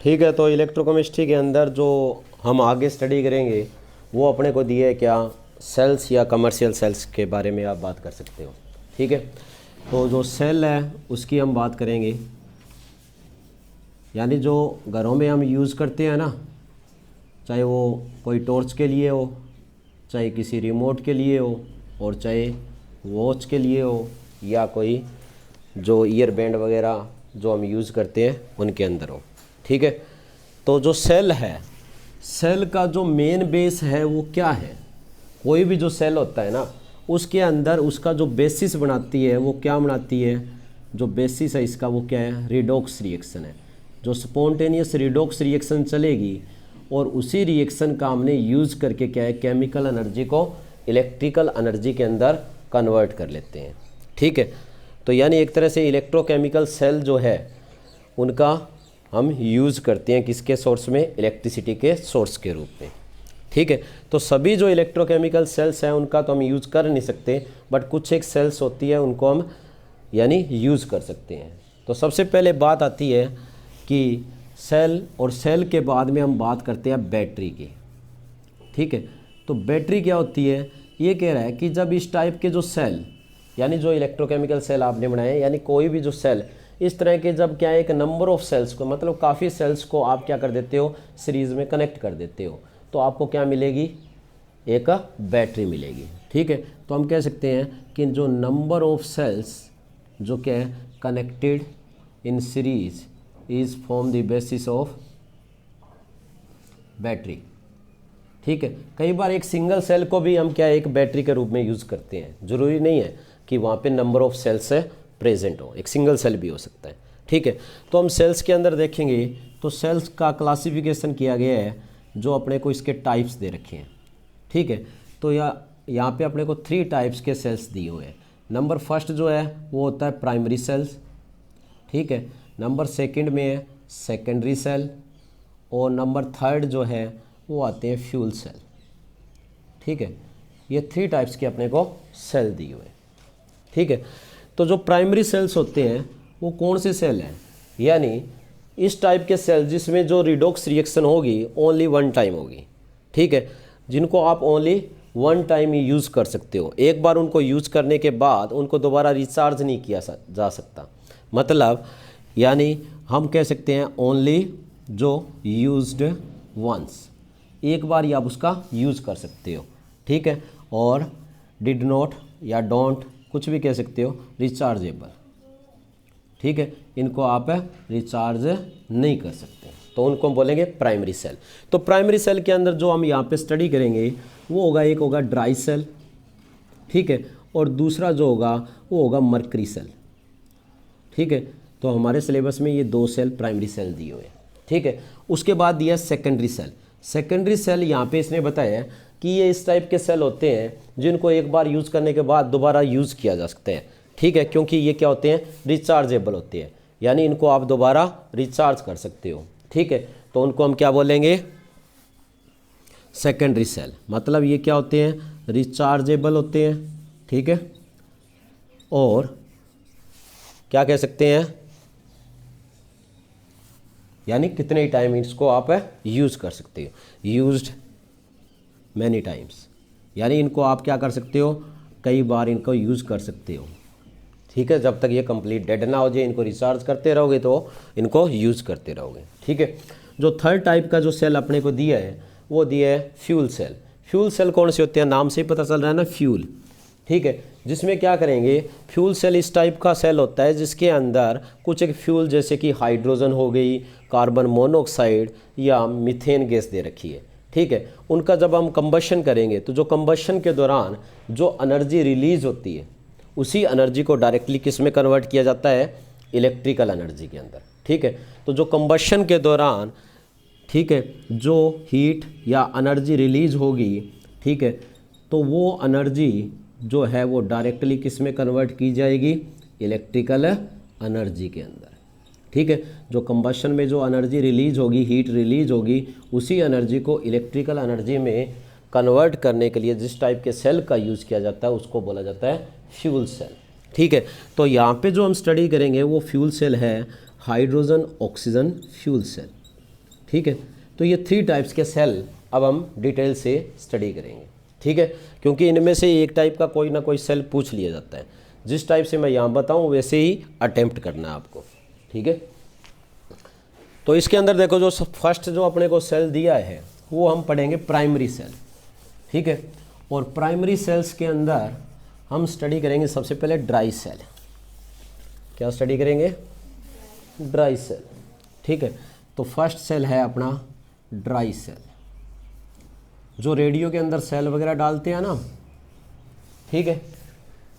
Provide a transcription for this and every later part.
ठीक है, तो इलेक्ट्रोकेमिस्ट्री के अंदर जो हम आगे स्टडी करेंगे वो अपने को दिए क्या, सेल्स या कमर्शियल सेल्स के बारे में आप बात कर सकते हो। ठीक है, तो जो सेल है उसकी हम बात करेंगे, यानी जो घरों में हम यूज़ करते हैं ना, चाहे वो कोई टॉर्च के लिए हो, चाहे किसी रिमोट के लिए हो, और चाहे वॉच के लिए हो, या कोई जो ईयर बैंड वगैरह जो हम यूज़ करते हैं उनके अंदर हो। ठीक है, तो जो सेल है, सेल का जो मेन बेस है वो क्या है। कोई भी जो सेल होता है ना, उसके अंदर उसका जो बेसिस बनाती है वो क्या बनाती है, जो बेसिस है इसका वो क्या है, रिडॉक्स रिएक्शन है। जो स्पॉन्टेनियस रिडॉक्स रिएक्शन चलेगी और उसी रिएक्शन का हमने यूज़ करके क्या है, केमिकल एनर्जी को इलेक्ट्रिकल एनर्जी के अंदर कन्वर्ट कर लेते हैं। ठीक है, तो यानी एक तरह से इलेक्ट्रोकेमिकल सेल जो है उनका हम यूज़ करते हैं किसके सोर्स में, इलेक्ट्रिसिटी के सोर्स के रूप में। ठीक है, तो सभी जो इलेक्ट्रोकेमिकल सेल्स हैं उनका तो हम यूज़ कर नहीं सकते, बट कुछ एक सेल्स होती है उनको हम यानी यूज़ कर सकते हैं। तो सबसे पहले बात आती है कि सेल, और सेल के बाद में हम बात करते हैं बैटरी की। ठीक है, तो बैटरी क्या होती है, ये कह रहा है कि जब इस टाइप के जो सेल, यानी जो इलेक्ट्रोकेमिकल सेल आपने बनाए, यानी कोई भी जो सेल इस तरह के, जब क्या है एक नंबर ऑफ सेल्स को, मतलब काफ़ी सेल्स को आप क्या कर देते हो, सीरीज़ में कनेक्ट कर देते हो, तो आपको क्या मिलेगी, एक बैटरी मिलेगी। ठीक है, तो हम कह सकते हैं कि जो नंबर ऑफ सेल्स जो क्या है connected in series is form the basis of battery. ठीक है, कई बार एक सिंगल सेल को भी हम क्या है एक बैटरी के रूप में यूज़ करते हैं, ज़रूरी नहीं है कि वहाँ पे नंबर ऑफ सेल्स प्रेजेंट हो, एक सिंगल सेल भी हो सकता है। ठीक है, तो हम सेल्स के अंदर देखेंगे तो सेल्स का क्लासिफिकेशन किया गया है, जो अपने को इसके टाइप्स दे रखे हैं। ठीक है, तो यहाँ पे अपने को 3 टाइप्स के सेल्स दिए हुए हैं। नंबर फर्स्ट जो है वो होता है प्राइमरी सेल्स। ठीक है, नंबर सेकंड में है सेकेंडरी सेल, और नंबर थर्ड जो है वो आते हैं फ्यूल सेल। ठीक है, ये 3 टाइप्स के अपने को सेल दिए हुए हैं। ठीक है, तो जो प्राइमरी सेल्स होते हैं वो कौन से सेल हैं, यानी इस टाइप के सेल जिसमें जो रिडॉक्स रिएक्शन होगी ओनली 1 टाइम होगी। ठीक है, जिनको आप ओनली 1 टाइम ही यूज़ कर सकते हो, एक बार उनको यूज़ करने के बाद उनको दोबारा रिचार्ज नहीं किया जा सकता। मतलब यानी हम कह सकते हैं ओनली जो यूज्ड वंस, एक बार ही आप उसका यूज़ कर सकते हो। ठीक है, और डिड नॉट या डोंट कुछ भी कह सकते हो, रिचार्जेबल। ठीक है, इनको आप रिचार्ज नहीं कर सकते, तो उनको हम बोलेंगे प्राइमरी सेल। तो प्राइमरी सेल के अंदर जो हम यहाँ पे स्टडी करेंगे वो होगा, एक होगा ड्राई सेल। ठीक है, और दूसरा जो होगा वो होगा मरकरी सेल। ठीक है, तो हमारे सिलेबस में ये 2 सेल प्राइमरी सेल दिए हुए हैं। ठीक है, उसके बाद दिया सेकेंडरी सेल। सेकेंडरी सेल यहाँ पे इसने बताया कि ये इस टाइप के सेल होते हैं जिनको एक बार यूज़ करने के बाद दोबारा यूज़ किया जा सकता है। ठीक है, क्योंकि ये क्या होते हैं, रिचार्जेबल होते हैं, यानी इनको आप दोबारा रिचार्ज कर सकते हो। ठीक है, तो उनको हम क्या बोलेंगे, सेकेंडरी सेल। मतलब ये क्या होते हैं, रिचार्जेबल होते हैं। ठीक है, और क्या कह सकते हैं, यानी कितने टाइम इसको आप यूज़ कर सकते हो, यूज्ड मैनी टाइम्स, यानी इनको आप क्या कर सकते हो, कई बार इनको यूज़ कर सकते हो। ठीक है, जब तक ये कंप्लीट डेड ना हो जाए, इनको रिचार्ज करते रहोगे तो इनको यूज़ करते रहोगे। ठीक है, जो थर्ड टाइप का जो सेल अपने को दिया है वो दिया है फ्यूल सेल। फ्यूल सेल कौन से होते हैं, नाम से ही पता चल रहा है ना, फ्यूल। ठीक है, जिसमें क्या करेंगे, फ्यूल सेल इस टाइप का सेल होता है जिसके अंदर कुछ एक फ्यूल जैसे कि हाइड्रोजन हो गई, कार्बन मोनोऑक्साइड या मीथेन गैस दे रखी है। ठीक है, उनका जब हम कंबशन करेंगे तो जो कंबशन के दौरान जो एनर्जी रिलीज होती है उसी एनर्जी को डायरेक्टली किस में कन्वर्ट किया जाता है, इलेक्ट्रिकल एनर्जी के अंदर। ठीक है, तो जो कंबशन के दौरान, ठीक है, जो हीट या एनर्जी रिलीज होगी, ठीक है, तो वो एनर्जी जो है वो डायरेक्टली किस में कन्वर्ट की जाएगी, इलेक्ट्रिकल एनर्जी के अंदर। ठीक है, जो कंबशन में जो एनर्जी रिलीज होगी, हीट रिलीज होगी, उसी एनर्जी को इलेक्ट्रिकल एनर्जी में कन्वर्ट करने के लिए जिस टाइप के सेल का यूज़ किया जाता है उसको बोला जाता है फ्यूल सेल। ठीक है, तो यहाँ पे जो हम स्टडी करेंगे वो फ्यूल सेल है हाइड्रोजन ऑक्सीजन फ्यूल सेल। ठीक है। तो ये 3 टाइप्स के सेल अब हम डिटेल से स्टडी करेंगे, ठीक है, क्योंकि इनमें से एक टाइप का कोई ना कोई सेल पूछ लिया जाता है। जिस टाइप से मैं यहाँ बताऊँ वैसे ही अटेम्प्ट करना है आपको, ठीक है। तो इसके अंदर देखो, जो फर्स्ट जो अपने को सेल दिया है वो हम पढ़ेंगे प्राइमरी सेल, ठीक है। और प्राइमरी सेल्स के अंदर हम स्टडी करेंगे सबसे पहले ड्राई सेल। क्या स्टडी करेंगे? ड्राई सेल, ठीक है। तो फर्स्ट सेल है अपना ड्राई सेल, जो रेडियो के अंदर सेल वगैरह डालते हैं ना, ठीक है।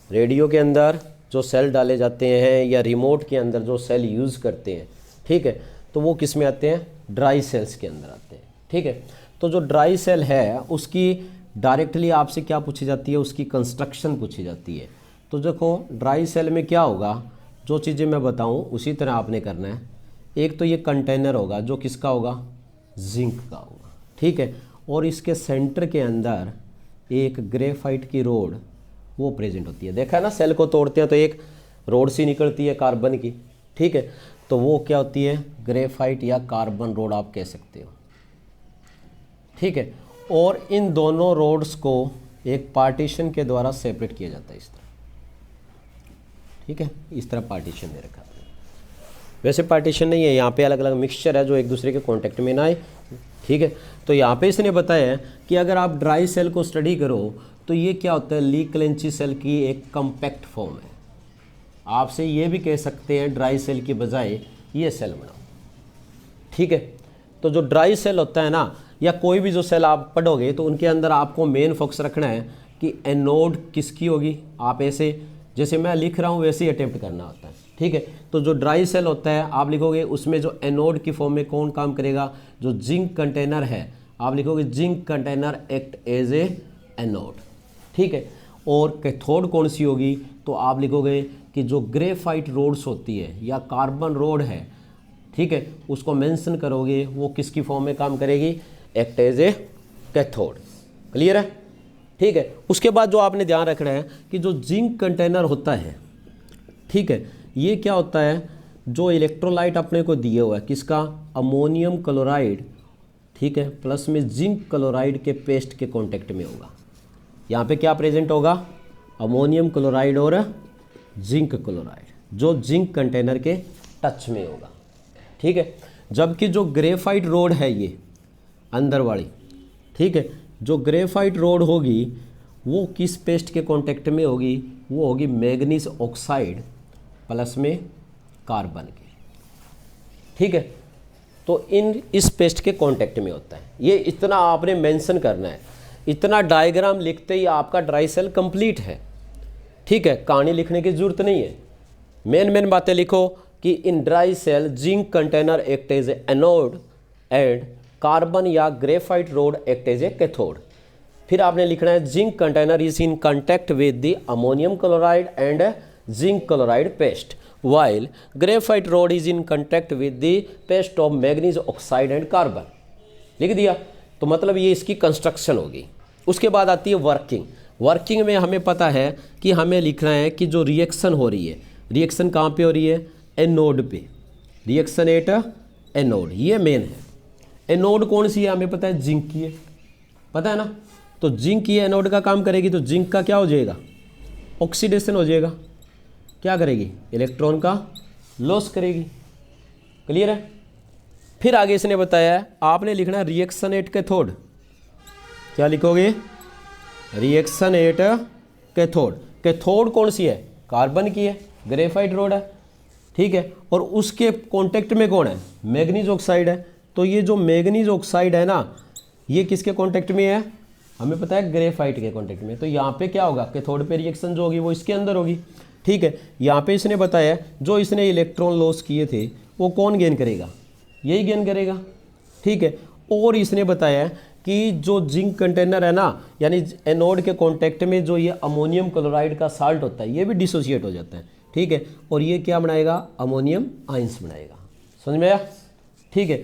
रेडियो के अंदर जो सेल डाले जाते हैं या रिमोट के अंदर जो सेल यूज़ करते हैं, ठीक है, तो वो किस में आते हैं? ड्राई सेल्स के अंदर आते हैं, ठीक है। तो जो ड्राई सेल है उसकी डायरेक्टली आपसे क्या पूछी जाती है? उसकी कंस्ट्रक्शन पूछी जाती है। तो देखो ड्राई सेल में क्या होगा, जो चीज़ें मैं बताऊं उसी तरह आपने करना है। एक तो ये कंटेनर होगा जो किसका होगा? जिंक का होगा, ठीक है। और इसके सेंटर के अंदर एक ग्रेफाइट की रोड वो प्रेजेंट होती है। देखा है ना, सेल को तोड़ते हैं तो एक रोड सी निकलती है कार्बन की, ठीक है। तो वो क्या होती है? ग्रेफाइट या कार्बन रोड आप कह सकते हो, ठीक है। और इन दोनों रोड्स को एक पार्टीशन के द्वारा सेपरेट किया जाता है इस तरह, ठीक है। इस तरह पार्टीशन दे रखा है। वैसे पार्टीशन नहीं है, यहाँ पे अलग अलग मिक्सचर है जो एक दूसरे के कांटेक्ट में ना आए, ठीक है। तो यहाँ पे इसने बताया है कि अगर आप ड्राई सेल को स्टडी करो तो ये क्या होता है? ली क्लेंची सेल की एक कम्पैक्ट फॉर्म है। आपसे ये भी कह सकते हैं ड्राई सेल की बजाय ये सेल बनाओ, ठीक है। तो जो ड्राई सेल होता है ना, या कोई भी जो सेल आप पढ़ोगे तो उनके अंदर आपको मेन फोकस रखना है कि एनोड किसकी होगी। आप ऐसे जैसे मैं लिख रहा हूँ वैसे ही अटेम्प्ट करना होता है, ठीक है। तो जो ड्राई सेल होता है आप लिखोगे उसमें जो एनोड की फॉर्म में कौन काम करेगा? जो जिंक कंटेनर है आप लिखोगे zinc container act as a anode, ठीक है। और कैथोड कौन सी होगी? तो आप लिखोगे कि जो ग्रेफाइट रोड्स होती है या कार्बन रोड है, ठीक है, उसको मेंशन करोगे, वो किसकी फॉर्म में काम करेगी? Act as a cathode. Clear है, ठीक है। उसके बाद जो आपने ध्यान रखना है कि जो जिंक कंटेनर होता है, ठीक है, ये क्या होता है? जो इलेक्ट्रोलाइट अपने को दिए हुआ है किसका? अमोनियम क्लोराइड, ठीक है, प्लस में जिंक क्लोराइड के पेस्ट के कांटेक्ट में होगा। यहाँ पे क्या प्रेजेंट होगा? अमोनियम क्लोराइड और जिंक क्लोराइड, जो जिंक कंटेनर के टच में होगा, ठीक है। जबकि जो ग्रेफाइट रोड है ये अंदर वाली, ठीक है, जो ग्रेफाइट रोड होगी वो किस पेस्ट के कांटेक्ट में होगी? वो होगी मैग्नीज ऑक्साइड प्लस में कार्बन के, ठीक है। तो इस पेस्ट के कांटेक्ट में होता है। ये इतना आपने मेंशन करना है। इतना डायग्राम लिखते ही आपका ड्राई सेल कंप्लीट है, ठीक है। कहानी लिखने की जरूरत नहीं है, मेन बातें लिखो कि in dry cell zinc container act as a anode and carbon या graphite rod act as a cathode. फिर आपने लिखना है zinc container is in contact with the ammonium chloride and zinc chloride paste while graphite rod is in contact with the paste of manganese oxide and carbon। लिख दिया। तो मतलब ये इसकी कंस्ट्रक्शन होगी। उसके बाद आती है वर्किंग। वर्किंग में हमें पता है कि हमें लिखना है कि जो रिएक्शन हो रही है, रिएक्शन कहाँ पे हो रही है? एनोड पे। रिएक्शन एट एनोड, ये मेन है। एनोड कौन सी है? हमें पता है जिंक की है, पता है ना। तो जिंक की एनोड का काम करेगी तो जिंक का क्या हो जाएगा? ऑक्सीडेशन हो जाएगा। क्या करेगी? इलेक्ट्रॉन का लॉस करेगी। क्लियर है। फिर आगे इसने बताया है आपने लिखना रिएक्शन एट कैथोड। क्या लिखोगे? Reaction at cathode. कैथोड कौन सी है? कार्बन की है, ग्रेफाइट रोड है, ठीक है। और उसके कांटेक्ट में कौन है? मैग्नीज ऑक्साइड है। तो ये जो मैग्नीज ऑक्साइड है ना, ये किसके कांटेक्ट में है? हमें पता है ग्रेफाइट के कांटेक्ट में। तो यहाँ पे क्या होगा? कैथोड पे रिएक्शन जो होगी वो इसके अंदर होगी, ठीक है। यहाँ पे इसने बताया जो इसने इलेक्ट्रॉन लॉस किए थे वो कौन गेन करेगा? यही गेन करेगा, ठीक है। और इसने बताया कि जो जिंक कंटेनर है ना, यानी एनोड के कांटेक्ट में जो ये अमोनियम क्लोराइड का साल्ट होता है ये भी डिसोसिएट हो जाता है, ठीक है। और ये क्या बनाएगा? अमोनियम आयंस बनाएगा। समझ में आया? ठीक है।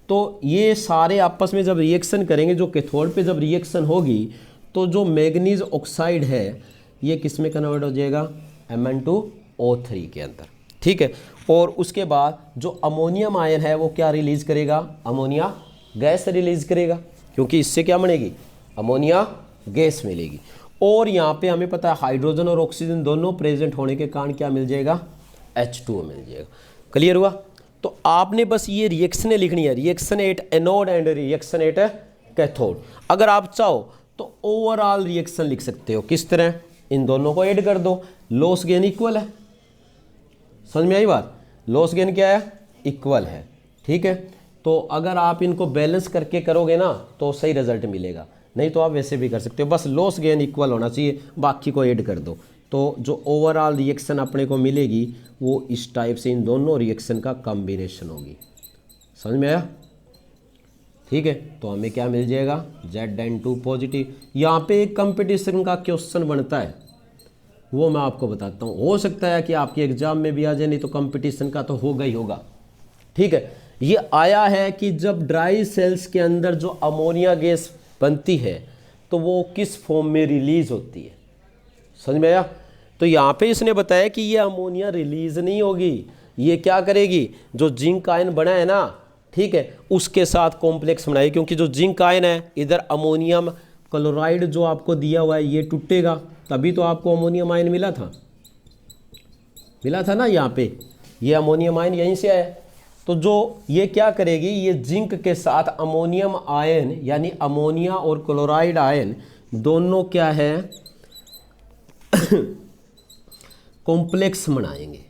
तो ये सारे आपस में जब रिएक्शन करेंगे, जो कैथोड पे जब रिएक्शन होगी तो जो मैग्नीज ऑक्साइड है ये किस में कन्वर्ट हो जाएगा? Mn2O3 के अंदर। ठीक है। और उसके बाद जो अमोनियम आयन है वो क्या रिलीज करेगा, अमोनिया गैस रिलीज करेगा, क्योंकि इससे क्या बनेगी, अमोनिया गैस मिलेगी। और यहाँ पे हमें पता है हाइड्रोजन और ऑक्सीजन दोनों प्रेजेंट होने के कारण क्या मिल जाएगा, H2O मिल जाएगा। क्लियर हुआ। तो आपने बस ये रिएक्शनें लिखनी है, reaction at anode and reaction at cathode. अगर आप चाहो तो ओवरऑल रिएक्शन लिख सकते हो, किस तरह, इन दोनों को ऐड कर दो, लॉस गेन इक्वल है। समझ में आई बात, लॉस गेन क्या है, इक्वल है। ठीक है, तो अगर आप इनको बैलेंस करके करोगे ना तो सही रिजल्ट मिलेगा, नहीं तो आप वैसे भी कर सकते हो, बस लॉस गेन इक्वल होना चाहिए, बाकी को ऐड कर दो। तो जो ओवरऑल रिएक्शन अपने को मिलेगी वो इस टाइप से इन दोनों रिएक्शन का कॉम्बिनेशन होगी। समझ में आया। ठीक है, तो हमें क्या मिल जाएगा, Zn2 पॉजिटिव। यहाँ पे एक कंपटीशन का क्वेश्चन बनता है, वो मैं आपको बताता हूँ, हो सकता है कि आपके एग्जाम में भी आ जाए, नहीं तो कंपटीशन का तो होगा ही होगा। ठीक है, ये आया है कि जब ड्राई सेल्स के अंदर जो अमोनिया गैस बनती है तो वो किस फॉर्म में रिलीज होती है। समझ में आया। तो यहाँ पे इसने बताया कि ये अमोनिया रिलीज नहीं होगी, ये क्या करेगी, जो जिंक आयन बना है ना, ठीक है, उसके साथ कॉम्प्लेक्स बनाएगी, क्योंकि जो जिंक आयन है इधर अमोनियम क्लोराइड जो आपको दिया हुआ है ये टूटेगा, तभी तो आपको अमोनियम आयन मिला था ना, यहाँ पे ये अमोनियम आयन यहीं से आया। तो जो ये क्या करेगी, ये जिंक के साथ अमोनियम आयन यानी अमोनिया और क्लोराइड आयन दोनों क्या है कॉम्प्लेक्स बनाएंगे।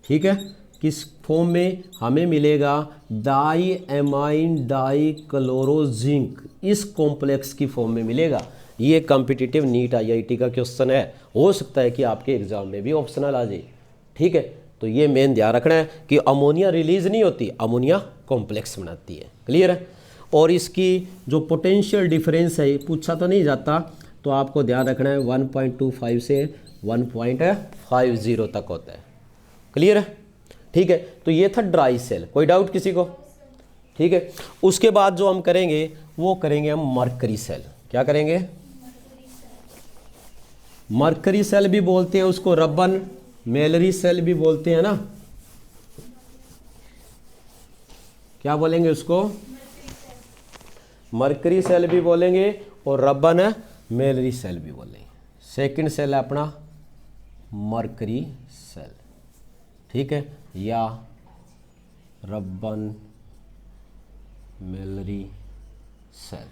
ठीक है, किस फॉर्म में, हमें मिलेगा डाई एमाइन डाई क्लोरोजिंक, इस कॉम्प्लेक्स की फॉर्म में मिलेगा। ये कॉम्पिटिटिव नीट IIT का क्वेश्चन है, हो सकता है कि आपके एग्जाम में भी ऑप्शनल आ जाए। ठीक है, तो ये मेन ध्यान रखना है कि अमोनिया रिलीज नहीं होती, अमोनिया कॉम्प्लेक्स बनाती है। क्लियर है। और इसकी जो पोटेंशियल डिफरेंस है पूछा तो नहीं जाता, तो आपको ध्यान रखना है 1.25 से 1.50 तक होता है। क्लियर है। ठीक है, तो ये था ड्राई सेल, कोई डाउट किसी को। ठीक है, उसके बाद जो हम करेंगे वो करेंगे हम मरकरी सेल। क्या करेंगे, मरकरी सेल भी बोलते हैं उसको, रब्बन मेलरी सेल भी बोलते हैं ना, क्या बोलेंगे उसको, मरकरी सेल भी बोलेंगे और रब्बन मेलरी सेल भी बोलेंगे। सेकंड सेल है अपना मरकरी सेल। ठीक है, या रब्बन मेलरी सेल,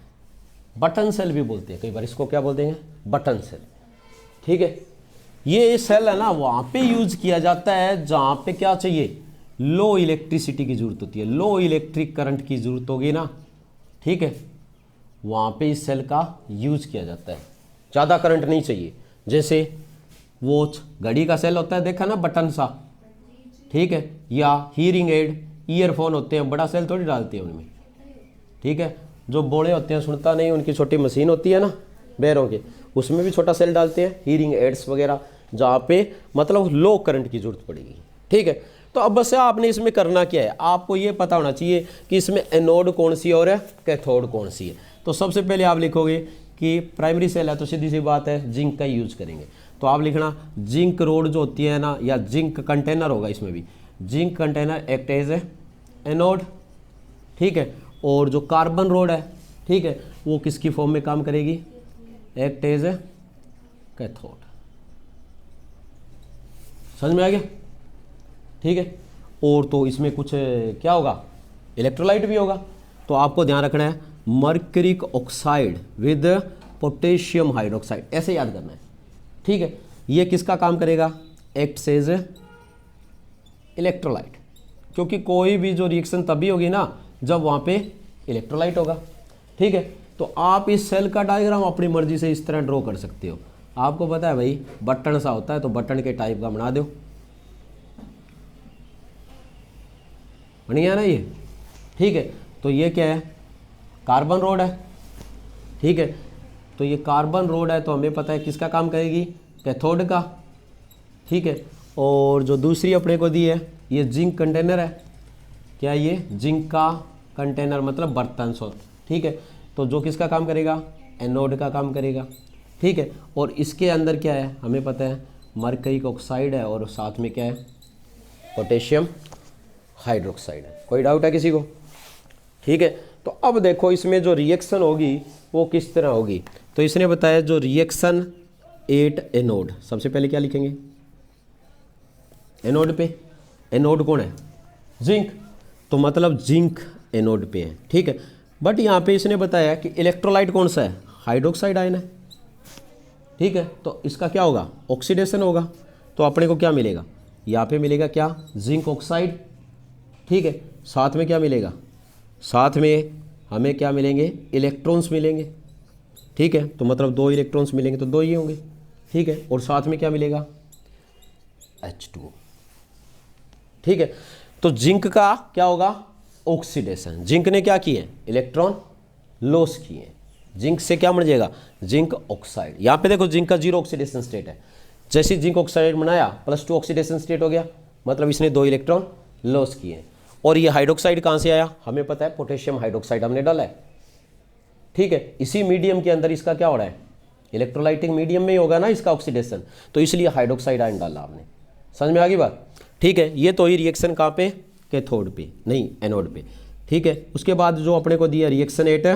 बटन सेल भी बोलते हैं कई बार, इसको क्या बोलते हैं, बटन सेल। ठीक है, ये सेल है ना वहाँ पे यूज किया जाता है जहाँ पे क्या चाहिए, लो इलेक्ट्रिसिटी की जरूरत होती है, लो इलेक्ट्रिक करंट की जरूरत होगी ना। ठीक है, वहाँ पे इस सेल का यूज किया जाता है, ज़्यादा करंट नहीं चाहिए। जैसे वॉच घड़ी का सेल होता है, देखा ना, बटन सा। ठीक है, या हीयरिंग एड ईयरफोन होते हैं, बड़ा सेल थोड़ी डालते हैं उनमें। ठीक है, जो बोड़े होते हैं सुनता नहीं, उनकी छोटी मशीन होती है ना बैरों के, उसमें भी छोटा सेल डालते हैं, हीयरिंग एड्स वगैरह, जहाँ पे मतलब लो करंट की जरूरत पड़ेगी। ठीक है, तो अब बस आपने इसमें करना क्या है, आपको ये पता होना चाहिए कि इसमें एनोड कौन सी और कैथोड कौन सी है। तो सबसे पहले आप लिखोगे कि प्राइमरी सेल है तो सीधी सी बात है जिंक का यूज करेंगे, तो आप लिखना जिंक रोड जो होती है ना, या जिंक कंटेनर होगा, इसमें भी zinc container act as anode. ठीक है, और जो कार्बन रोड है, ठीक है, वो किसकी फॉर्म में काम करेगी, एक्ट एज कैथोड। समझ में आ गया। ठीक है, और तो इसमें कुछ क्या होगा, इलेक्ट्रोलाइट भी होगा। तो आपको ध्यान रखना है mercuric oxide with potassium hydroxide, ऐसे याद करना है। ठीक है, ये किसका काम करेगा, एक्ट एज इलेक्ट्रोलाइट, क्योंकि कोई भी जो रिएक्शन तभी होगी ना जब वहाँ पे इलेक्ट्रोलाइट होगा। ठीक है, तो आप इस सेल का डायग्राम अपनी मर्जी से इस तरह ड्रॉ कर सकते हो। आपको पता है भाई बटन सा होता है, तो बटन के टाइप का बना दो, बढ़िया ना ये। ठीक है, तो ये क्या है, कार्बन रोड है। ठीक है, तो ये कार्बन रोड है, तो हमें पता है किसका काम करेगी, कैथोड का। ठीक है, और जो दूसरी अपने को दी है ये जिंक कंटेनर है, क्या ये जिंक का कंटेनर मतलब बर्तन सो। ठीक है, तो जो किसका काम करेगा, एनोड का काम करेगा। ठीक है, और इसके अंदर क्या है हमें पता है, मरकरी ऑक्साइड है और साथ में क्या है, पोटेशियम हाइड्रोक्साइड है। कोई डाउट है किसी को? ठीक है, तो अब देखो इसमें जो रिएक्शन होगी वो किस तरह होगी। तो इसने बताया जो रिएक्शन एट एनोड, सबसे पहले क्या लिखेंगे, एनोड पे, एनोड कौन है, जिंक, तो मतलब जिंक एनोड पे है। ठीक है, बट यहाँ पे इसने बताया कि इलेक्ट्रोलाइट कौन सा है, हाइड्रोक्साइड आयन है। ठीक है, तो इसका क्या होगा, ऑक्सीडेशन होगा। तो अपने को क्या मिलेगा, यहाँ पे मिलेगा क्या, जिंक ऑक्साइड। ठीक है, साथ में क्या मिलेगा, साथ में हमें क्या मिलेंगे, इलेक्ट्रॉन्स मिलेंगे। ठीक है, तो मतलब 2 इलेक्ट्रॉन्स मिलेंगे तो 2 ही होंगे। ठीक है, और साथ में क्या मिलेगा, H2O। ठीक है, तो जिंक का क्या होगा, ऑक्सीडेशन। जिंक ने क्या किए, इलेक्ट्रॉन लॉस किए। जिंक से क्या बन जाएगा, जिंक ऑक्साइड। यहाँ पे देखो जिंक का 0 ऑक्सीडेशन स्टेट है, जैसे जिंक ऑक्साइड बनाया +2 ऑक्सीडेशन स्टेट हो गया, मतलब इसने 2 इलेक्ट्रॉन लॉस किए। और ये हाइड्रोक्साइड कहाँ से आया, हमें पता है पोटेशियम हाइड्रोक्साइड हमने डाला है। ठीक है, इसी मीडियम के अंदर इसका क्या हो रहा है, इलेक्ट्रोलाइटिक मीडियम में ही होगा ना इसका ऑक्सीडेशन, तो इसलिए हाइड्रोक्साइड आयन डाला आपने। समझ में आ गई बात? ठीक है, ये तो ही रिएक्शन कहाँ पे, कैथोड पे, नहीं एनोड पे। ठीक है, उसके बाद जो अपने को दिया रिएक्शन 8 है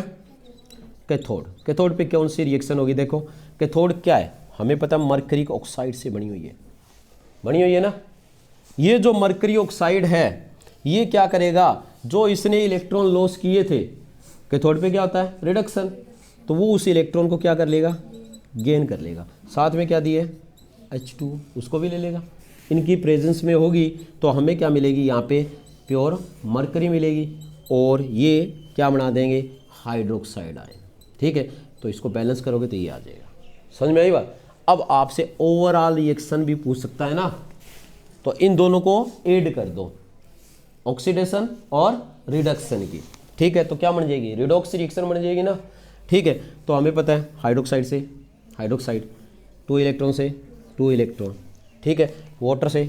कैथोड। कैथोड पे कौन सी रिएक्शन होगी, देखो कैथोड क्या है, हमें पता है मरकरी ऑक्साइड से बनी हुई है, बनी हुई है ना। ये जो मरकरी ऑक्साइड है ये क्या करेगा, जो इसने इलेक्ट्रॉन लॉस किए थे, कैथोड पे क्या होता है, रिडक्शन, तो वो उस इलेक्ट्रॉन को क्या कर लेगा, गेन कर लेगा। साथ में क्या दिए, H2, उसको भी ले लेगा। इनकी प्रेजेंस में होगी तो हमें क्या मिलेगी, यहाँ पे प्योर मरकरी मिलेगी, और ये क्या बना देंगे, हाइड्रोक्साइड आयन। ठीक है, तो इसको बैलेंस करोगे तो ये आ जाएगा। समझ में आई बात? अब आपसे ओवरऑल रिएक्शन भी पूछ सकता है ना, तो इन दोनों को ऐड कर दो, ऑक्सीडेशन और रिडक्शन की। ठीक है, तो क्या बन जाएगी, रिडॉक्स रिएक्शन बन जाएगी ना। ठीक है, तो हमें पता है हाइड्रोक्साइड से हाइड्रोक्साइड, 2 इलेक्ट्रॉन से 2 इलेक्ट्रॉन। ठीक है, वाटर से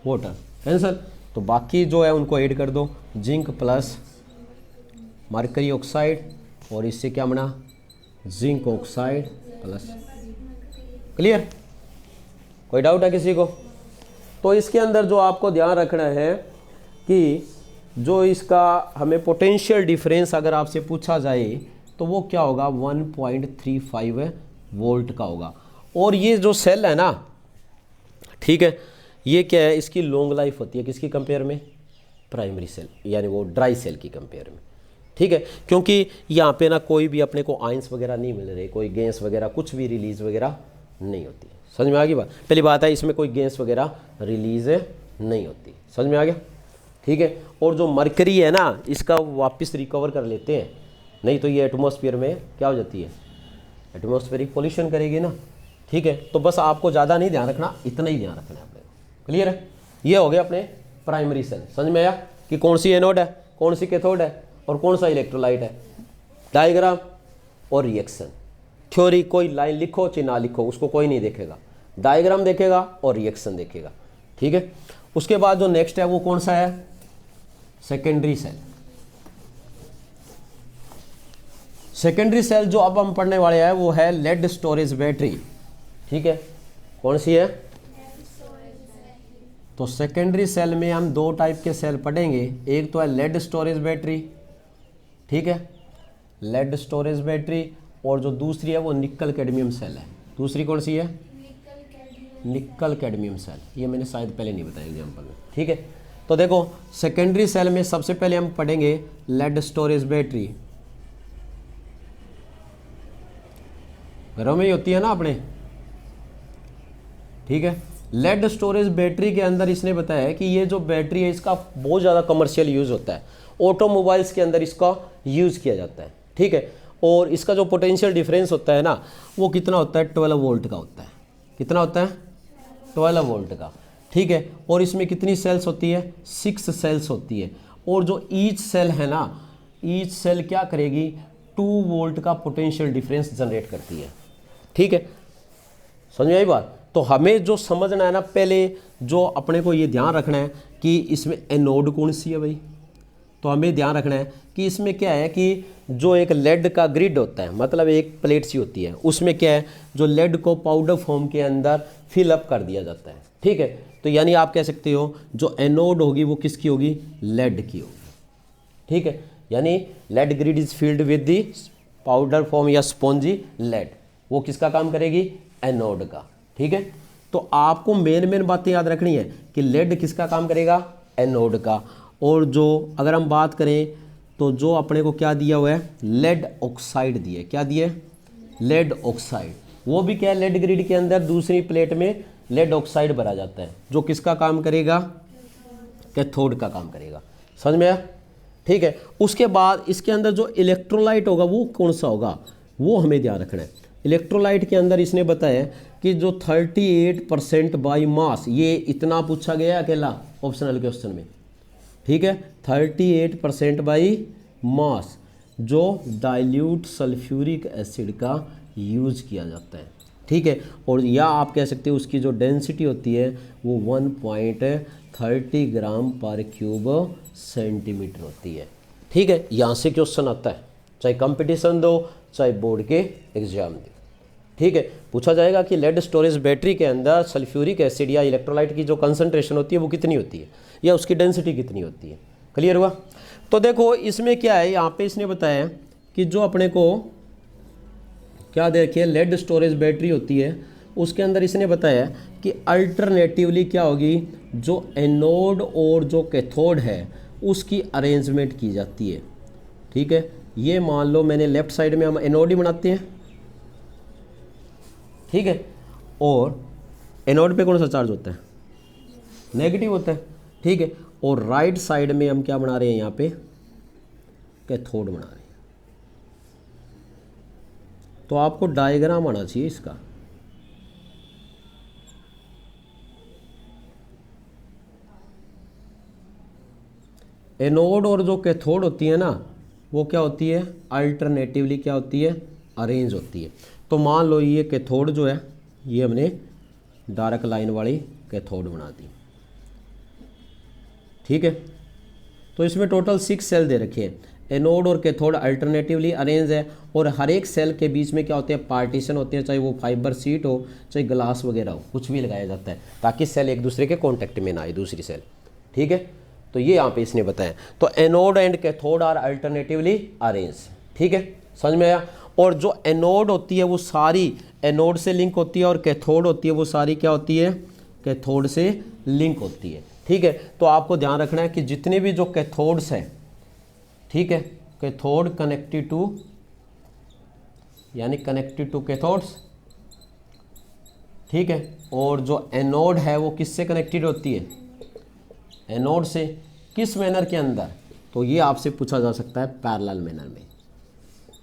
वाटर, आंसर। तो बाकी जो है उनको ऐड कर दो, जिंक प्लस मरकरी ऑक्साइड, और इससे क्या बना, जिंक ऑक्साइड प्लस। क्लियर? कोई डाउट है किसी को? तो इसके अंदर जो आपको ध्यान रखना है कि जो इसका हमें पोटेंशियल डिफरेंस अगर आपसे पूछा जाए तो वो क्या होगा, 1.35 वोल्ट का होगा। और ये जो सेल है ना, ठीक है, ये क्या है, इसकी लॉन्ग लाइफ होती है किसकी कंपेयर में, प्राइमरी सेल, यानी वो ड्राई सेल की कंपेयर में। ठीक है, क्योंकि यहाँ पे ना कोई भी अपने को आयंस वगैरह नहीं मिल रहे, कोई गैस वगैरह कुछ भी रिलीज वगैरह नहीं होती। समझ में आ गई बात? पहली बात है इसमें कोई गैस वगैरह रिलीज नहीं होती। समझ में आ गया? ठीक है, और जो मरकरी है ना इसका वापस रिकवर कर लेते हैं, नहीं तो ये एटमॉस्फेयर में क्या हो जाती है, एटमॉस्फेरिक पोल्यूशन करेगी ना। ठीक है, तो बस आपको ज़्यादा नहीं ध्यान रखना, इतना ही ध्यान रखना है अपने। क्लियर है? ये हो गया अपने प्राइमरी सेल। समझ में आया कि कौन सी एनोड है, कौन सी कैथोड है, और कौन सा इलेक्ट्रोलाइट है। डायग्राम और रिएक्शन थ्योरी, कोई लाइन लिखो चाहे ना लिखो उसको कोई नहीं देखेगा, डायग्राम देखेगा और रिएक्शन देखेगा। ठीक है, उसके बाद जो नेक्स्ट है वो कौन सा है, सेकेंडरी सेल। सेकेंडरी सेल जो अब हम पढ़ने वाले हैं वो है लेड स्टोरेज बैटरी। ठीक है, कौन सी है, तो सेकेंडरी सेल में हम 2 टाइप के सेल पढ़ेंगे, एक तो है लेड स्टोरेज बैटरी, ठीक है, लेड स्टोरेज बैटरी, और जो दूसरी है वो निकल कैडमियम सेल है। दूसरी कौन सी है, निकल कैडमियम सेल, ये मैंने शायद पहले नहीं बताया एग्जाम्पल में। ठीक है, तो देखो सेकेंडरी सेल में सबसे पहले हम पढ़ेंगे लेड स्टोरेज बैटरी। घरों में ही होती है ना अपने। ठीक है, लेड स्टोरेज बैटरी के अंदर इसने बताया है कि ये जो बैटरी है इसका बहुत ज़्यादा कमर्शियल यूज़ होता है, ऑटोमोबाइल्स के अंदर इसका यूज़ किया जाता है। ठीक है, और इसका जो पोटेंशियल डिफरेंस होता है ना वो कितना होता है, 12 वोल्ट का होता है। कितना होता है, 12 वोल्ट का। ठीक है, और इसमें कितनी सेल्स होती है, 6 सेल्स होती है, और जो ईच सेल है ना, ईच सेल क्या करेगी, 2 वोल्ट का पोटेंशियल डिफरेंस जनरेट करती है। ठीक है, समझ में आई बात? तो हमें जो समझना है ना, पहले जो अपने को ये ध्यान रखना है कि इसमें एनोड कौन सी है भाई, तो हमें ध्यान रखना है कि इसमें क्या है कि जो एक लेड का ग्रिड होता है, मतलब एक प्लेट सी होती है, उसमें क्या है, जो लेड को पाउडर फॉर्म के अंदर फिलअप कर दिया जाता है। ठीक है, तो यानी आप कह सकते हो जो एनोड होगी वो किसकी होगी, लेड की होगी। ठीक है, यानी lead grid is filled with the powder form या स्पॉन्जी लेड, वो किसका काम करेगी, एनोड का। ठीक है, तो आपको मेन बातें याद रखनी है कि लेड किसका काम करेगा, एनोड का। और जो अगर हम बात करें तो जो अपने को क्या दिया हुआ है, लेड ऑक्साइड दिए, क्या दिए, लेड ऑक्साइड, वो भी क्या है, लेड ग्रिड के अंदर दूसरी प्लेट में लेड ऑक्साइड भरा जाता है, जो किसका काम करेगा, कैथोड का काम करेगा। समझ में आया? ठीक है, उसके बाद इसके अंदर जो इलेक्ट्रोलाइट होगा वो कौन सा होगा, वो हमें ध्यान रखना है। इलेक्ट्रोलाइट के अंदर इसने बताया कि जो 38% बाई मास, ये इतना पूछा गया अकेला ऑप्शनल क्वेश्चन में। ठीक है, 38% बाई मास जो डाइल्यूट सल्फ्यूरिक एसिड का यूज किया जाता है। ठीक है, और या आप कह सकते हो उसकी जो डेंसिटी होती है वो 1.30 ग्राम पर क्यूब सेंटीमीटर होती है। ठीक है, यहाँ से क्वेश्चन आता है, चाहे कंपटीशन दो चाहे बोर्ड के एग्जाम दो। ठीक है, पूछा जाएगा कि लेड स्टोरेज बैटरी के अंदर सल्फ्यूरिक एसिड या इलेक्ट्रोलाइट की जो कंसंट्रेशन होती है वो कितनी होती है, या उसकी डेंसिटी कितनी होती है। क्लियर हुआ? तो देखो इसमें क्या है, यहाँ पे इसने बताया कि जो अपने को क्या देखिए लेड स्टोरेज बैटरी होती है, उसके अंदर इसने बताया कि अल्टरनेटिवली क्या होगी, जो एनोड और जो कैथोड है उसकी अरेंजमेंट की जाती है। ठीक है, ये मान लो मैंने लेफ्ट साइड में हम एनोड ही बनाते हैं। ठीक है, और एनोड पे कौन सा चार्ज होता है, नेगेटिव होता है। ठीक है, और राइट साइड में हम क्या बना रहे हैं, यहाँ पे कैथोड बना रहे हैं। तो आपको डायग्राम आना चाहिए इसका। एनोड और जो कैथोड होती है ना, वो क्या होती है, अल्टरनेटिवली क्या होती है, अरेंज होती है। तो मान लो ये कैथोड जो है, ये हमने डार्क लाइन वाली कैथोड बना दी। ठीक है, तो इसमें टोटल 6 सेल दे रखे हैं। एनोड और कैथोड अल्टरनेटिवली अरेंज है, और हर एक सेल के बीच में क्या होते हैं, पार्टीशन होते हैं, चाहे वो फाइबर सीट हो चाहे ग्लास वगैरह हो, कुछ भी लगाया जाता है ताकि सेल एक दूसरे के कॉन्टेक्ट में ना आए, दूसरी सेल। ठीक है, तो ये यहाँ पे इसने बताया। तो anode and cathode are alternatively arrange. ठीक है, समझ में आया? और जो एनोड होती है वो सारी एनोड से लिंक होती है, और कैथोड होती है वो सारी क्या होती है, कैथोड से लिंक होती है। ठीक है, तो आपको ध्यान रखना है कि जितने भी जो कैथोड्स हैं, ठीक है, कैथोड कनेक्टेड टू, यानी कनेक्टेड टू कैथोड्स। ठीक है, और जो एनोड है वो किससे कनेक्टेड होती है, एनोड से। किस मैनर के अंदर, तो ये आपसे पूछा जा सकता है पैरेलल मैनर में।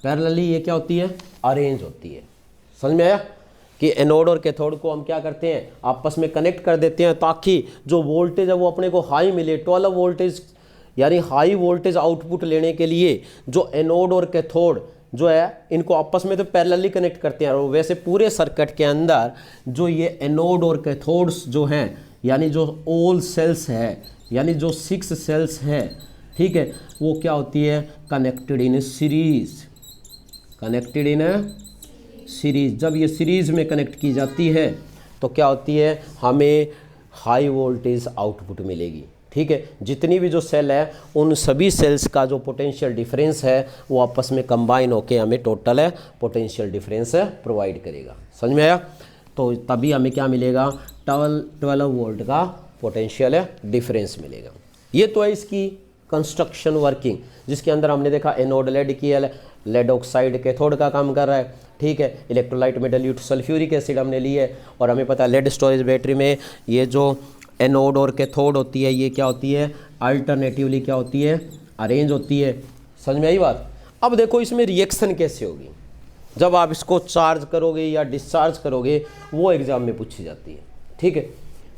पैरेलली ये क्या होती है, अरेंज होती है। समझ में आया कि एनोड और कैथोड को हम क्या करते हैं, आपस में कनेक्ट कर देते हैं ताकि जो वोल्टेज है वो अपने को हाई मिले। 12 वोल्टेज यानी हाई वोल्टेज आउटपुट लेने के लिए जो एनोड और कैथोड जो है इनको आपस में तो पैरेलली कनेक्ट करते हैं। और वैसे पूरे सर्किट के अंदर जो ये एनोड और कैथोड्स जो हैं, यानी जो ऑल सेल्स है, यानी जो 6 सेल्स है, ठीक है, वो क्या होती है, connected in series. Connected in series, जब ये सीरीज में कनेक्ट की जाती है तो क्या होती है, हमें हाई वोल्टेज आउटपुट मिलेगी। ठीक है, जितनी भी जो सेल है उन सभी सेल्स का जो पोटेंशियल डिफरेंस है वो आपस में कंबाइन होकर हमें टोटल है पोटेंशियल डिफरेंस प्रोवाइड करेगा। समझ में आया? तो तभी हमें क्या मिलेगा, 12 वोल्ट का पोटेंशियल डिफरेंस मिलेगा। ये तो है इसकी कंस्ट्रक्शन वर्किंग, जिसके अंदर हमने देखा एनोड लेड की है, लेड ऑक्साइड कैथोड का काम कर रहा है। ठीक है, इलेक्ट्रोलाइट में डाइल्यूट सल्फ्यूरिक एसिड हमने ली है, और हमें पता है लेड स्टोरेज बैटरी में ये जो एनोड और कैथोड होती है ये क्या होती है, अल्टरनेटिवली क्या होती है, अरेंज होती है। समझ में आई बात? अब देखो इसमें रिएक्शन कैसे होगी जब आप इसको चार्ज करोगे या डिस्चार्ज करोगे, वो एग्जाम में पूछी जाती है। ठीक है,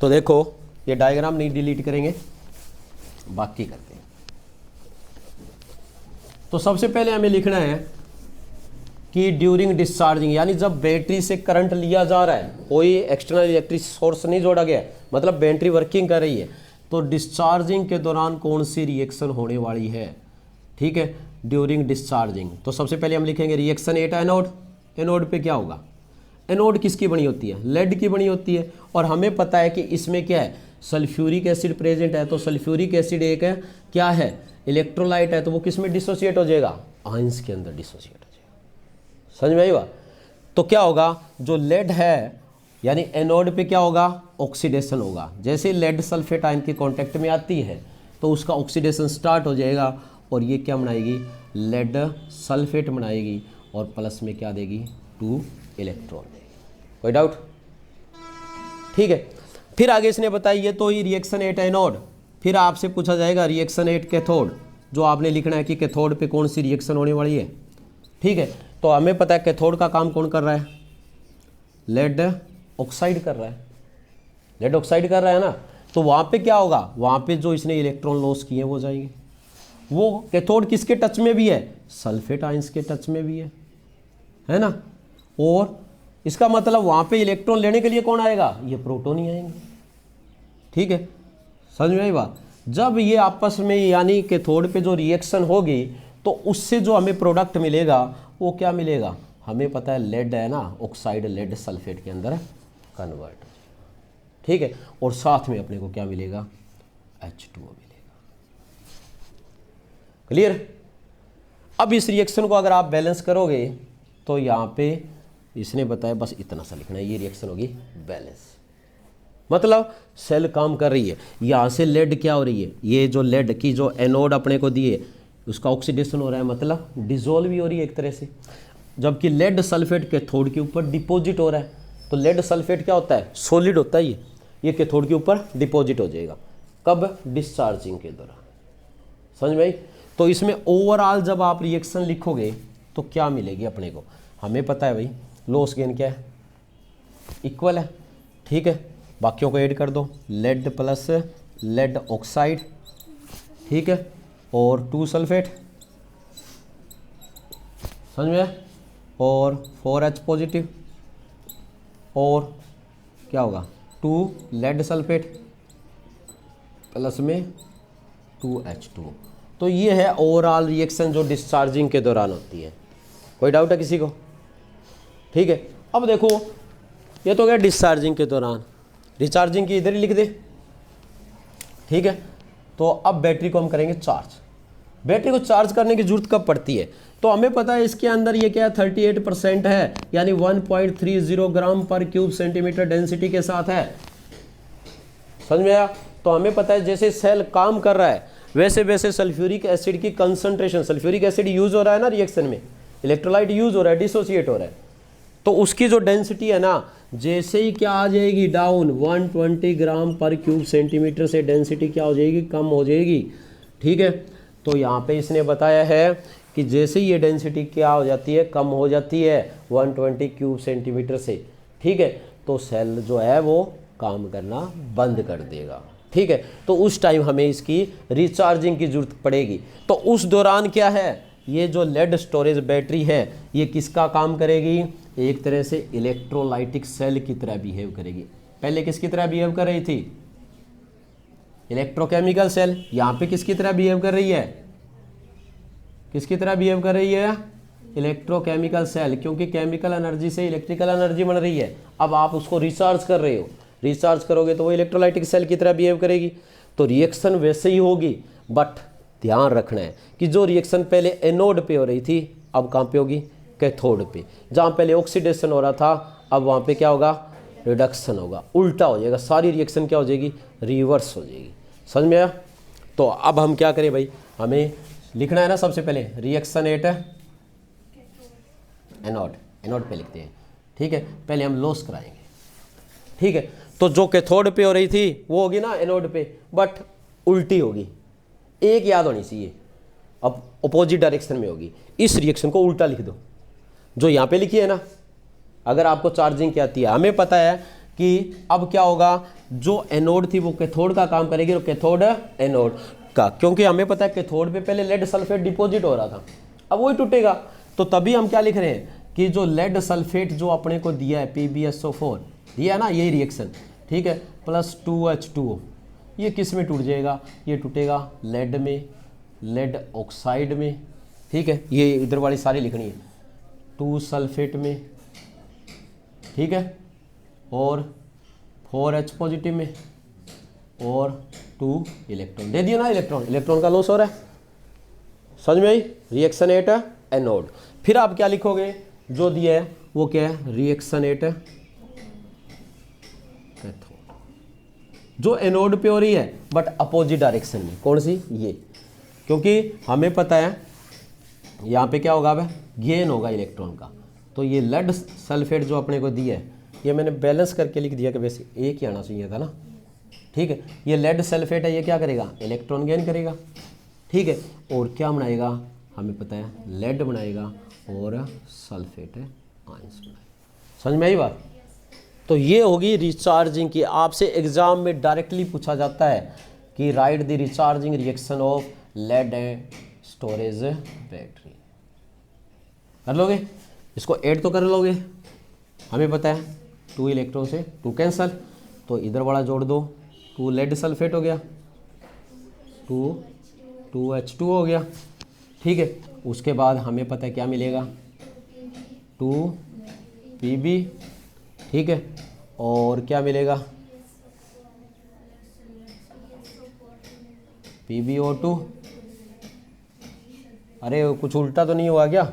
तो देखो ये डायग्राम नहीं डिलीट करेंगे, बाकी करते हैं। तो सबसे पहले हमें लिखना है कि ड्यूरिंग डिस्चार्जिंग, यानी जब बैटरी से करंट लिया जा रहा है, कोई एक्सटर्नल इलेक्ट्रिक सोर्स नहीं जोड़ा गया, मतलब बैटरी वर्किंग कर रही है, तो डिस्चार्जिंग के दौरान कौन सी रिएक्शन होने वाली है, ठीक है, ड्यूरिंग डिस्चार्जिंग। तो सबसे पहले हम लिखेंगे रिएक्शन एट एनोड। एनोड पे क्या होगा, एनोड किसकी बनी होती है, लेड की बनी होती है, और हमें पता है कि इसमें क्या है, सल्फ्यूरिक एसिड प्रेजेंट है। तो सल्फ्यूरिक एसिड एक है क्या है, इलेक्ट्रोलाइट है, तो वो किस में डिसोसिएट हो जाएगा, आयंस के अंदर डिसोसिएट हो जाएगा। समझ में आई बात। तो क्या होगा, जो लेड है यानी एनोड पे क्या होगा, ऑक्सीडेशन होगा। जैसे लेड सल्फेट आयन के कांटेक्ट में आती है तो उसका ऑक्सीडेशन स्टार्ट हो जाएगा, और ये क्या बनाएगी, लेड सल्फेट बनाएगी, और प्लस में क्या देगी, 2 इलेक्ट्रॉन देगी। कोई डाउट, ठीक है। फिर आगे इसने बताइए, तो ये रिएक्शन एट एनोड। फिर आपसे पूछा जाएगा रिएक्शन एट कैथोड, जो आपने लिखना है कि कैथोड पे कौन सी रिएक्शन होने वाली है, ठीक है। तो हमें पता है कैथोड का काम कौन कर रहा है, लेड ऑक्साइड कर रहा है, लेड ऑक्साइड कर रहा है ना। तो वहाँ पे क्या होगा, वहाँ पे जो इसने इलेक्ट्रॉन लॉस किए वो जाएंगे। वो कैथोड किसके टच में भी है, सल्फेट आयंस के टच में भी है ना। और इसका मतलब वहाँ पे इलेक्ट्रॉन लेने के लिए कौन आएगा, ये प्रोटॉन ही आएंगे, ठीक है। समझ में आई बात। जब ये आपस में यानी कैथोड पे जो रिएक्शन होगी तो उससे जो हमें प्रोडक्ट मिलेगा वो क्या मिलेगा, हमें पता है लेड है ना, ऑक्साइड लेड सल्फेट के अंदर कन्वर्ट हो जाएगा, ठीक है। और साथ में अपने को क्या मिलेगा, H2O मिलेगा। क्लियर। अब इस रिएक्शन को अगर आप बैलेंस करोगे तो यहाँ पे इसने बताया बस इतना सा लिखना है, ये रिएक्शन होगी बैलेंस। मतलब सेल काम कर रही है, यहाँ से लेड क्या हो रही है, ये जो लेड की जो एनोड अपने को दिए उसका ऑक्सीडेशन हो रहा है, मतलब डिजोल्व भी हो रही है एक तरह से, जबकि लेड सल्फेट कैथोड के ऊपर डिपॉजिट हो रहा है। तो लेड सल्फेट क्या होता है, सॉलिड होता है, ये कैथोड के ऊपर डिपॉजिट हो जाएगा, कब, डिस्चार्जिंग के दौरान। समझ में आई। तो इसमें ओवरऑल जब आप रिएक्शन लिखोगे तो क्या मिलेगी अपने को, हमें पता है भाई लॉस गेन क्या है, इक्वल है, ठीक है। बाकियों को ऐड कर दो, लेड प्लस लेड ऑक्साइड, ठीक है, और 2 सल्फेट, समझ में, और 4H पॉजिटिव, और क्या होगा 2 लेड सल्फेट प्लस में 2H2। तो ये है ओवरऑल रिएक्शन जो डिस्चार्जिंग के दौरान होती है। कोई डाउट है किसी को, ठीक है। अब देखो ये तो गया डिस्चार्जिंग के दौरान, रिचार्जिंग की इधर ही लिख दे, ठीक है। तो अब बैटरी को हम करेंगे चार्ज। बैटरी को चार्ज करने की जरूरत कब पड़ती है, तो हमें पता है इसके अंदर ये क्या 38% है, यानी 1.30 ग्राम पर क्यूब सेंटीमीटर डेंसिटी के साथ है। समझ में आया। तो हमें पता है जैसे सेल काम कर रहा है वैसे वैसे सल्फ्यूरिक एसिड की कंसंट्रेशन, सल्फ्यूरिक एसिड यूज हो रहा है ना रिएक्शन में, इलेक्ट्रोलाइट यूज हो रहा है, डिसोसिएट हो रहा है, तो उसकी जो डेंसिटी है ना, जैसे ही क्या आ जाएगी डाउन, 120 ग्राम पर क्यूब सेंटीमीटर से डेंसिटी क्या हो जाएगी, कम हो जाएगी, ठीक है। तो यहाँ पे इसने बताया है कि जैसे ही ये डेंसिटी क्या हो जाती है, कम हो जाती है 120 क्यूब सेंटीमीटर से, ठीक है, तो सेल जो है वो काम करना बंद कर देगा, ठीक है। तो उस टाइम हमें इसकी रिचार्जिंग की जरूरत पड़ेगी। तो उस दौरान क्या है, ये जो लेड स्टोरेज बैटरी है ये किसका काम करेगी, एक तरह से इलेक्ट्रोलाइटिक सेल की तरह बिहेव करेगी। पहले किसकी तरह बिहेव कर रही थी, इलेक्ट्रोकेमिकल सेल। यहाँ पे किसकी तरह बिहेव कर रही है, किसकी तरह बिहेव कर रही है, इलेक्ट्रोकेमिकल सेल, क्योंकि केमिकल एनर्जी से इलेक्ट्रिकल एनर्जी बन रही है। अब आप उसको रिचार्ज कर रहे हो, रिचार्ज करोगे तो वो इलेक्ट्रोलाइटिक सेल की तरह बिहेव करेगी। तो रिएक्शन वैसे ही होगी, बट ध्यान रखना है कि जो रिएक्शन पहले एनोड पे हो रही थी अब कहाँ पे होगी, कैथोड पे। जहाँ पहले ऑक्सीडेशन हो रहा था अब वहाँ पे क्या होगा, रिडक्शन होगा, उल्टा हो जाएगा, सारी रिएक्शन क्या हो जाएगी, रिवर्स हो जाएगी। समझ में आया। तो अब हम क्या करें भाई, हमें लिखना है ना सबसे पहले रिएक्शन एट एनोड, एनोड पे लिखते हैं, ठीक है। पहले हम लॉस कराएंगे, ठीक है। तो जो कैथोड पे हो रही थी वो होगी ना एनोड पे, बट उल्टी होगी, एक याद होनी चाहिए, अब अपोजिट डायरेक्शन में होगी। इस रिएक्शन को उल्टा लिख दो, जो यहाँ पे लिखी है ना। अगर आपको चार्जिंग क्या आती है, हमें पता है कि अब क्या होगा, जो एनोड थी वो कैथोड का काम करेगी, और कैथोड एनोड का, क्योंकि हमें पता है कैथोड पे पहले लेड सल्फेट डिपॉजिट हो रहा था, अब वही टूटेगा। तो तभी हम क्या लिख रहे हैं कि जो लेड सल्फेट जो अपने को दिया है PbSO4 दिया है ना, यही रिएक्शन, ठीक है, प्लस 2H2O, ये किस में टूट जाएगा, ये टूटेगा लेड में, लेड ऑक्साइड में, ठीक है, ये इधर वाली सारी लिखनी है, 2 सल्फेट में, ठीक है, और 4H पॉजिटिव में, और 2 इलेक्ट्रॉन दे दिया ना, इलेक्ट्रॉन का लॉस हो रहा है, समझ में आई, रिएक्शन एट एनोड। फिर आप क्या लिखोगे, जो दिया है वो क्या है, रिएक्शन एट कैथोड, जो एनोड पे हो रही है बट अपोजिट डायरेक्शन में, कौन सी, ये, क्योंकि हमें पता है यहाँ पे क्या होगा, अब गेन होगा इलेक्ट्रॉन का, तो ये लेड सल्फेट जो अपने को दिया है, ये मैंने बैलेंस करके लिख दिया कि वैसे एक ही आना चाहिए था ना, ठीक है, ये लेड सल्फेट है, ये क्या करेगा, इलेक्ट्रॉन गेन करेगा, ठीक है, और क्या बनाएगा, हमें पता है लेड बनाएगा और सल्फेट आयंस बनाएगा, समझ में आई बात। तो ये होगी रिचार्जिंग की, आपसे एग्जाम में डायरेक्टली पूछा जाता है कि write the recharging reaction of lead and storage battery, कर लोगे, इसको ऐड तो कर लोगे, हमें पता है 2 इलेक्ट्रॉन से 2 कैंसल, तो इधर वाला जोड़ दो, 2 लेड सल्फेट हो गया, 2H2 हो गया, ठीक है, उसके बाद हमें पता है क्या मिलेगा, 2Pb, ठीक है, और क्या मिलेगा, PbO2, अरे कुछ उल्टा तो नहीं हुआ क्या,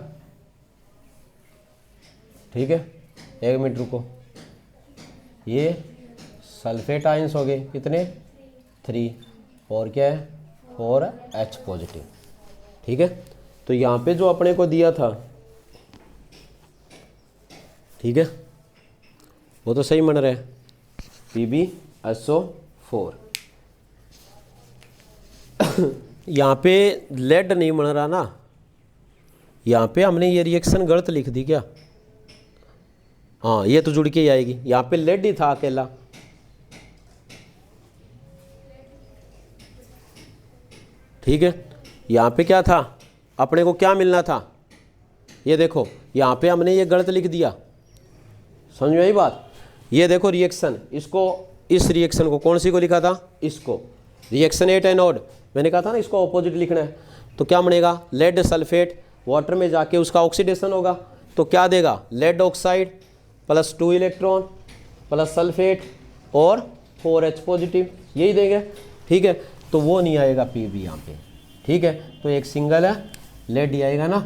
ठीक है, 1 मिनट रुको, ये सल्फेट आयंस हो गए कितने, 3, और क्या है 4H पॉजिटिव, ठीक है, तो यहाँ पे जो अपने को दिया था, ठीक है, वो तो सही बन रहा है, PbSO4 यहाँ पे लेड नहीं बन रहा ना, यहाँ पे हमने ये रिएक्शन गलत लिख दी क्या, हाँ ये तो जुड़ के ही आएगी, यहाँ पे लेड ही था अकेला, ठीक है, यहाँ पे क्या था, अपने को क्या मिलना था, ये देखो यहाँ पे हमने ये गलत लिख दिया, समझ में आई बात। ये देखो रिएक्शन, इसको, इस रिएक्शन को कौन सी को लिखा था, इसको, रिएक्शन एट एनोड, मैंने कहा था ना इसको ऑपोजिट लिखना है, तो क्या बनेगा, लेड सल्फेट वाटर में जाके उसका ऑक्सीडेशन होगा, तो क्या देगा, lead oxide plus 2 electron plus sulphate और 4H पॉजिटिव, यही देंगे, ठीक है, तो वो नहीं आएगा Pb यहाँ पे, ठीक है, तो एक सिंगल है लेड ही आएगा ना,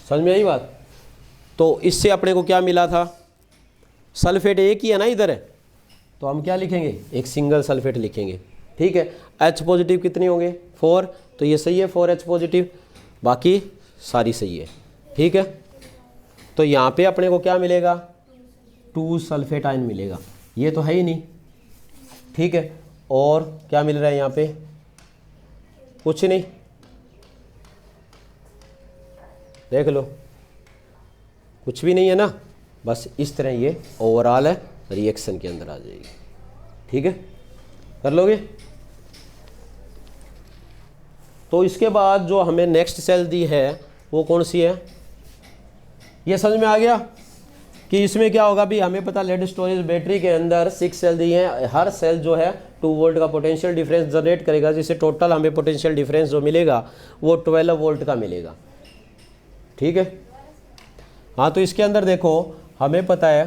समझ में आई बात। तो इससे अपने को क्या मिला था, सल्फेट एक ही है ना इधर है, तो हम क्या लिखेंगे, एक सिंगल सल्फेट लिखेंगे, ठीक है, H पॉजिटिव कितने होंगे, 4, तो ये सही है 4H पॉजिटिव, बाकी सारी सही है, ठीक है, तो यहाँ पे अपने को क्या मिलेगा, 2 सल्फेट आयन मिलेगा, ये तो है ही नहीं, ठीक है, और क्या मिल रहा है यहाँ पे, कुछ नहीं, देख लो कुछ भी नहीं है ना, बस इस तरह ये ओवरऑल है रिएक्शन के अंदर आ जाएगी, ठीक है, कर लोगे। तो इसके बाद जो हमें नेक्स्ट सेल दी है वो कौन सी है, ये समझ में आ गया कि इसमें क्या होगा भी, हमें पता लेड स्टोरेज बैटरी के अंदर 6 सेल दिए हैं, हर सेल जो है 2 वोल्ट का पोटेंशियल डिफरेंस जनरेट करेगा, जिससे टोटल हमें पोटेंशियल डिफरेंस जो मिलेगा वो 12 वोल्ट का मिलेगा, ठीक है। हाँ, तो इसके अंदर देखो हमें पता है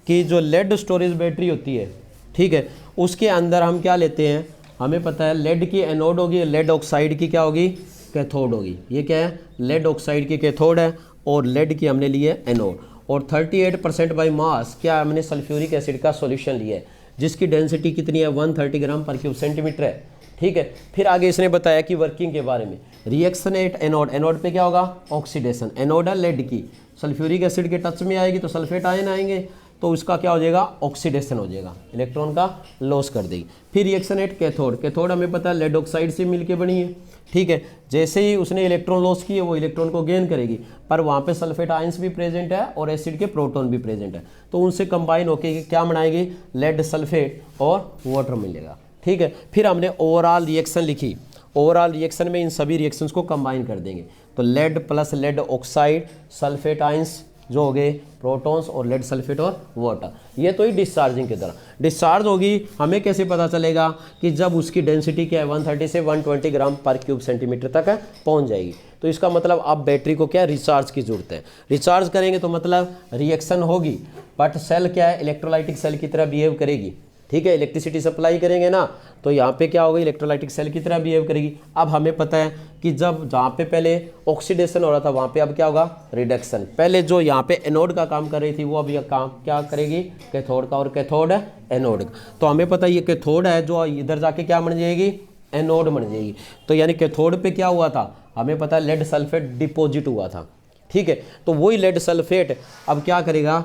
कि जो लेड स्टोरेज बैटरी होती है, ठीक है, उसके अंदर हम क्या लेते हैं, हमें पता है लेड की एनोड होगी, लेड ऑक्साइड की क्या होगी, कैथोड होगी, ये क्या है, लेड ऑक्साइड की कैथोड है, और लेड की हमने ली है एनोड, और 38% बाई मास क्या हमने सल्फ्यूरिक एसिड का सॉल्यूशन लिया है, जिसकी डेंसिटी कितनी है, 130 ग्राम पर क्यूब सेंटीमीटर है, ठीक है। फिर आगे इसने बताया कि वर्किंग के बारे में, रिएक्शन एट एनोड, एनोड पे क्या होगा, ऑक्सीडेशन, एनोड है लेड की, सल्फ्यूरिक एसिड के टच में आएगी तो सल्फेट आयन आएंगे, तो उसका क्या हो जाएगा, ऑक्सीडेशन हो जाएगा, इलेक्ट्रॉन का लॉस कर देगी। फिर रिएक्शन एट कैथोड, कैथोड हमें पता है लेड ऑक्साइड से मिलके बनी है, ठीक है, जैसे ही उसने इलेक्ट्रॉन लॉस किए वो इलेक्ट्रॉन को गेन करेगी, पर वहाँ पे सल्फेट आयंस भी प्रेजेंट है और एसिड के प्रोटॉन भी प्रेजेंट है, तो उनसे कंबाइन होकर क्या बनाएगी, लेड सल्फेट और वाटर मिलेगा, ठीक है। फिर हमने ओवरऑल रिएक्शन लिखी, ओवरऑल रिएक्शन में इन सभी रिएक्शंस को कंबाइन कर देंगे, तो lead plus lead oxide, sulphate ions जो हो गए प्रोटॉन्स और लेड सल्फेट और वाटर। ये तो ही डिस्चार्जिंग की तरह डिस्चार्ज होगी। हमें कैसे पता चलेगा कि जब उसकी डेंसिटी क्या है 130 से 120 ग्राम पर क्यूब सेंटीमीटर तक पहुंच जाएगी। तो इसका मतलब अब बैटरी को क्या रिचार्ज की जरूरत है। रिचार्ज करेंगे तो मतलब रिएक्शन होगी, बट सेल क्या है इलेक्ट्रोलाइटिक सेल की तरह बिहेव करेगी। ठीक है, इलेक्ट्रिसिटी सप्लाई करेंगे ना तो यहाँ पे क्या होगा इलेक्ट्रोलाइटिक सेल की तरह बिहेव करेगी। अब हमें पता है कि जब जहाँ पे पहले ऑक्सीडेशन हो रहा था वहाँ पे अब क्या होगा रिडक्शन। पहले जो यहाँ पे एनोड का काम कर रही थी वो अब यह काम क्या करेगी कैथोड का, और कैथोड एनोड का। तो हमें पता है ये कैथोड है जो इधर जाके क्या बन जाएगी एनोड बन जाएगी। तो यानी कैथोड पे क्या हुआ था हमें पता है लेड सल्फेट डिपॉजिट हुआ था। ठीक है, तो वही लेड सल्फेट अब क्या करेगा,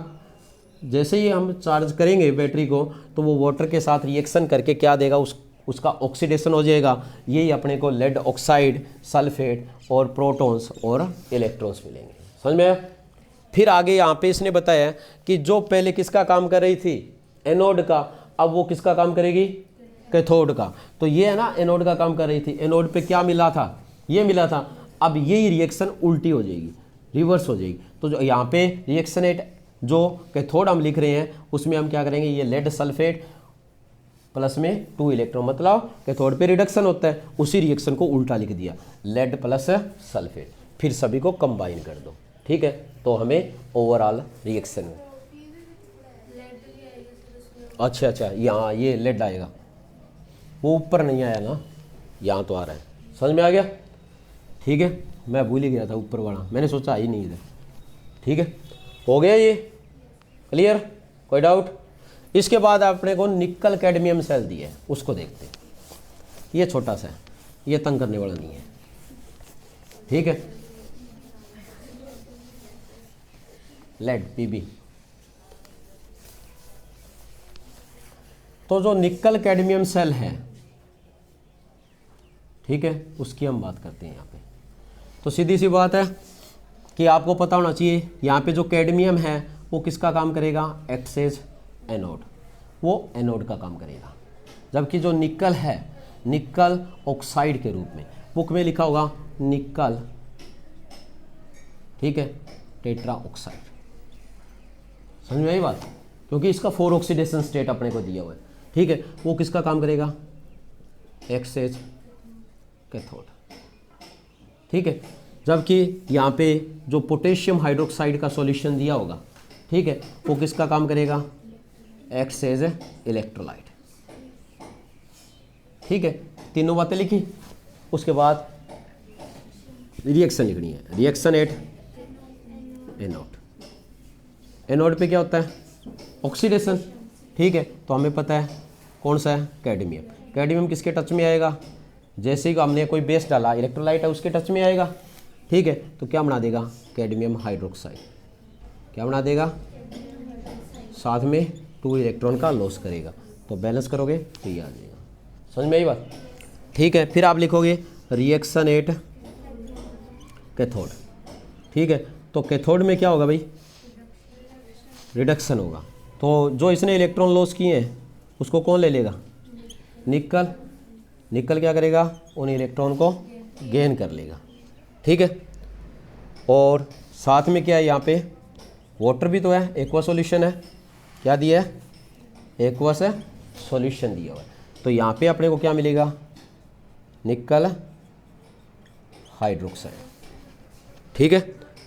जैसे ही हम चार्ज करेंगे बैटरी को तो वो वाटर के साथ रिएक्शन करके क्या देगा उसका ऑक्सीडेशन हो जाएगा। यही अपने को लेड ऑक्साइड सल्फेट और प्रोटॉन्स और इलेक्ट्रॉन्स मिलेंगे। समझ में आया। फिर आगे यहाँ पे इसने बताया कि जो पहले किसका काम कर रही थी एनोड का, अब वो किसका काम करेगी कैथोड का। तो ये है ना एनोड का काम कर रही थी, एनोड पे क्या मिला था ये मिला था। अब यही रिएक्शन उल्टी हो जाएगी रिवर्स हो जाएगी। तो जो यहाँ पे रिएक्शनेट जो कैथोड हम लिख रहे हैं उसमें हम क्या करेंगे ये लेड सल्फेट प्लस में 2 इलेक्ट्रॉन, मतलब कैथोड पे रिडक्शन होता है उसी रिएक्शन को उल्टा लिख दिया लेड प्लस सल्फेट। फिर सभी को कंबाइन कर दो। ठीक है, तो हमें ओवरऑल रिएक्शन अच्छा यहाँ ये लेड आएगा, वो ऊपर नहीं आया ना यहाँ तो आ रहा है। समझ में आ गया। ठीक है, मैं भूल ही गया था ऊपर वाला, मैंने सोचा ही नहीं इधर। ठीक है, हो गया ये क्लियर, कोई डाउट। इसके बाद अपने को निकल कैडमियम सेल दिया है उसको देखते हैं। ये छोटा सा है, ये तंग करने वाला नहीं है। ठीक है, लेड पीबी। तो जो निकल कैडमियम सेल है ठीक है उसकी हम बात करते हैं यहाँ पे। तो सीधी सी बात है कि आपको पता होना चाहिए यहाँ पे जो कैडमियम है वो किसका काम करेगा एक्ट एज एनोड, वो एनोड का काम करेगा। जबकि जो निकल है निकल ऑक्साइड के रूप में, बुक में लिखा होगा निकल ठीक है टेट्रा ऑक्साइड। समझ में आई बात, क्योंकि इसका 4 ऑक्सीडेशन स्टेट अपने को दिया हुआ है। ठीक है, वो किसका काम करेगा एक्ट एज कैथोड। ठीक है, जबकि यहाँ पे जो पोटेशियम हाइड्रोक्साइड का सॉल्यूशन दिया होगा ठीक है वो किसका काम करेगा एक्ट एज इलेक्ट्रोलाइट। ठीक है, तीनों बातें लिखी। उसके बाद रिएक्शन लिखनी है, रिएक्शन एट एनोड। एनोड पे क्या होता है ऑक्सीडेशन। ठीक है, तो हमें पता है कौन सा है कैडमियम। कैडमियम किसके टच में आएगा, जैसे ही हमने कोई बेस डाला इलेक्ट्रोलाइट है उसके टच में आएगा। ठीक है, तो क्या बना देगा कैडमियम हाइड्रोक्साइड, क्या बना देगा साथ में 2 इलेक्ट्रॉन का लॉस करेगा। तो बैलेंस करोगे तो ये आ जाएगा। समझ में आई बात। ठीक है, फिर आप लिखोगे रिएक्शन एट कैथोड। ठीक है, तो कैथोड में क्या होगा भाई रिडक्शन होगा। तो जो इसने इलेक्ट्रॉन लॉस किए हैं उसको कौन ले लेगा निकल। निकल क्या करेगा उन इलेक्ट्रॉन को गेन कर लेगा। ठीक है, और साथ में क्या है यहाँ पे वाटर भी तो है, एक्वा सॉल्यूशन है। क्या दिया है एक्वा से सॉल्यूशन दिया हुआ है। तो यहाँ पे अपने को क्या मिलेगा निकल हाइड्रोक्साइड। ठीक है,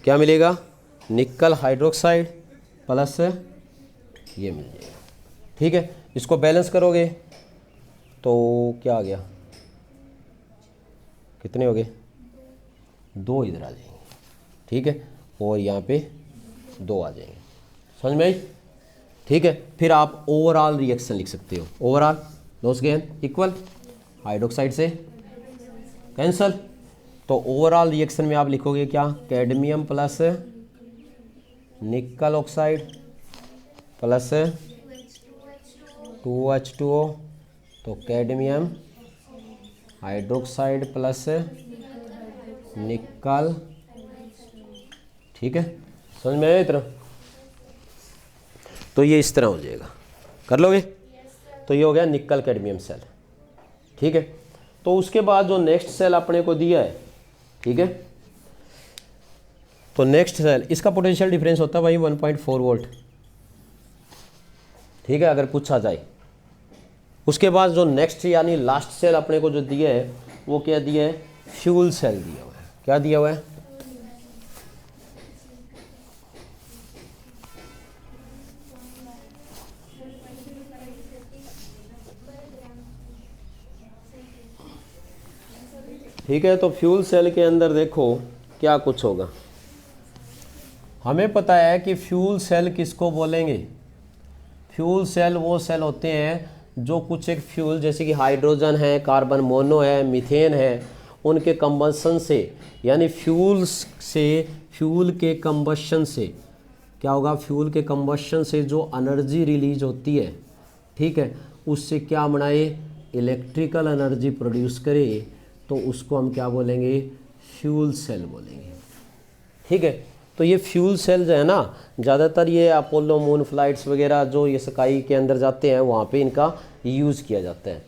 क्या मिलेगा निकल हाइड्रोक्साइड प्लस ये मिल जाएगा। ठीक है, इसको बैलेंस करोगे तो क्या आ गया कितने हो गए 2 इधर आ जाएंगे। ठीक है, और यहाँ पे 2 आ जाएंगे। समझ में आई। ठीक है, फिर आप ओवरऑल रिएक्शन लिख सकते हो। Overall loss gain equal hydroxide से कैंसल। तो ओवरऑल रिएक्शन में आप लिखोगे क्या कैडमियम प्लस निकल ऑक्साइड प्लस 2H2O, तो कैडमियम हाइड्रोक्साइड प्लस निकल। ठीक है, समझ में आया इस तरह। तो ये इस तरह हो जाएगा, कर लोगे। तो ये हो गया निकल कैडमियम सेल। ठीक है, तो उसके बाद जो नेक्स्ट सेल अपने को दिया है ठीक है तो नेक्स्ट सेल, इसका पोटेंशियल डिफरेंस होता है भाई 1.4 वोल्ट, ठीक है, अगर पूछा जाए। उसके बाद जो नेक्स्ट यानी लास्ट सेल अपने को जो दिया है वो क्या दिया है, फ्यूल सेल दिया हुआ है। क्या दिया हुआ है, ठीक है। तो फ्यूल सेल के अंदर देखो क्या कुछ होगा। हमें पता है कि फ्यूल सेल किसको बोलेंगे, फ्यूल सेल वो सेल होते हैं जो कुछ एक फ्यूल जैसे कि हाइड्रोजन है, कार्बन मोनो है, मीथेन है, उनके कंबशन से यानी फ्यूल्स से, फ्यूल के कंबशन से क्या होगा, फ्यूल के कंबशन से जो एनर्जी रिलीज होती है, ठीक है, उससे क्या बनाए, इलेक्ट्रिकल एनर्जी प्रोड्यूस करे, तो उसको हम क्या बोलेंगे, फ्यूल सेल बोलेंगे, ठीक है। तो ये फ्यूल सेल जो है ना, ज़्यादातर ये अपोलो मून फ्लाइट्स वगैरह जो ये स्काई के अंदर जाते हैं वहाँ पे इनका यूज़ किया जाता है,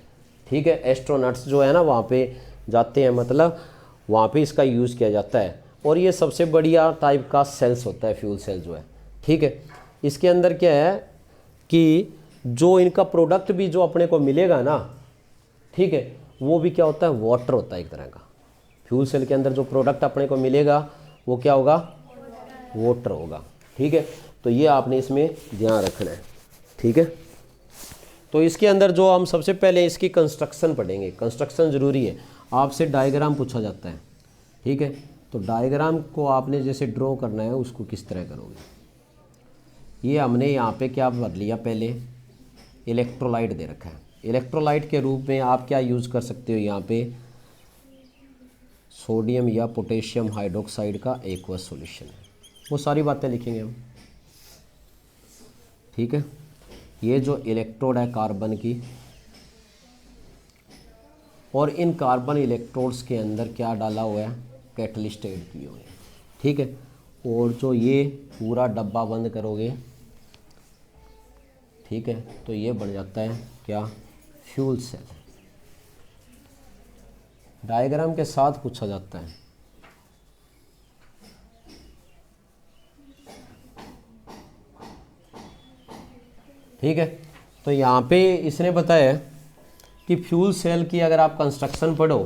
ठीक है। एस्ट्रोनॉट्स जो है ना वहाँ पे जाते हैं, मतलब वहाँ पे इसका यूज़ किया जाता है। और ये सबसे बढ़िया टाइप का सेल्स होता है फ्यूल सेल जो है, ठीक है। इसके अंदर क्या है कि जो इनका प्रोडक्ट भी जो अपने को मिलेगा ना, ठीक है, वो भी क्या होता है, वाटर होता है एक तरह का। फ्यूल सेल के अंदर जो प्रोडक्ट अपने को मिलेगा वो क्या होगा, वाटर होगा, ठीक है। तो ये आपने इसमें ध्यान रखना है, ठीक है। तो इसके अंदर जो हम सबसे पहले इसकी कंस्ट्रक्शन पढ़ेंगे, कंस्ट्रक्शन ज़रूरी है। आपसे डायग्राम पूछा जाता है, ठीक है। तो डायग्राम को आपने जैसे ड्रॉ करना है उसको किस तरह करोगे। ये हमने यहाँ पे क्या भर लिया, पहले इलेक्ट्रोलाइट दे रखा है। इलेक्ट्रोलाइट के रूप में आप क्या यूज़ कर सकते हो, यहाँ पे सोडियम या पोटेशियम हाइड्रोक्साइड का एक्वस सॉल्यूशन है, वो सारी बातें लिखेंगे हम, ठीक है। ये जो इलेक्ट्रोड है कार्बन की, और इन कार्बन इलेक्ट्रोड्स के अंदर क्या डाला हुआ है, कैटलिस्ट ऐड किए हुए हैं, ठीक है। और जो ये पूरा डब्बा बंद करोगे, ठीक है, तो ये बन जाता है क्या, फ्यूल सेल। डायग्राम के साथ पूछा जाता है, ठीक है। तो यहाँ पे इसने बताया कि फ्यूल सेल की अगर आप कंस्ट्रक्शन पढ़ो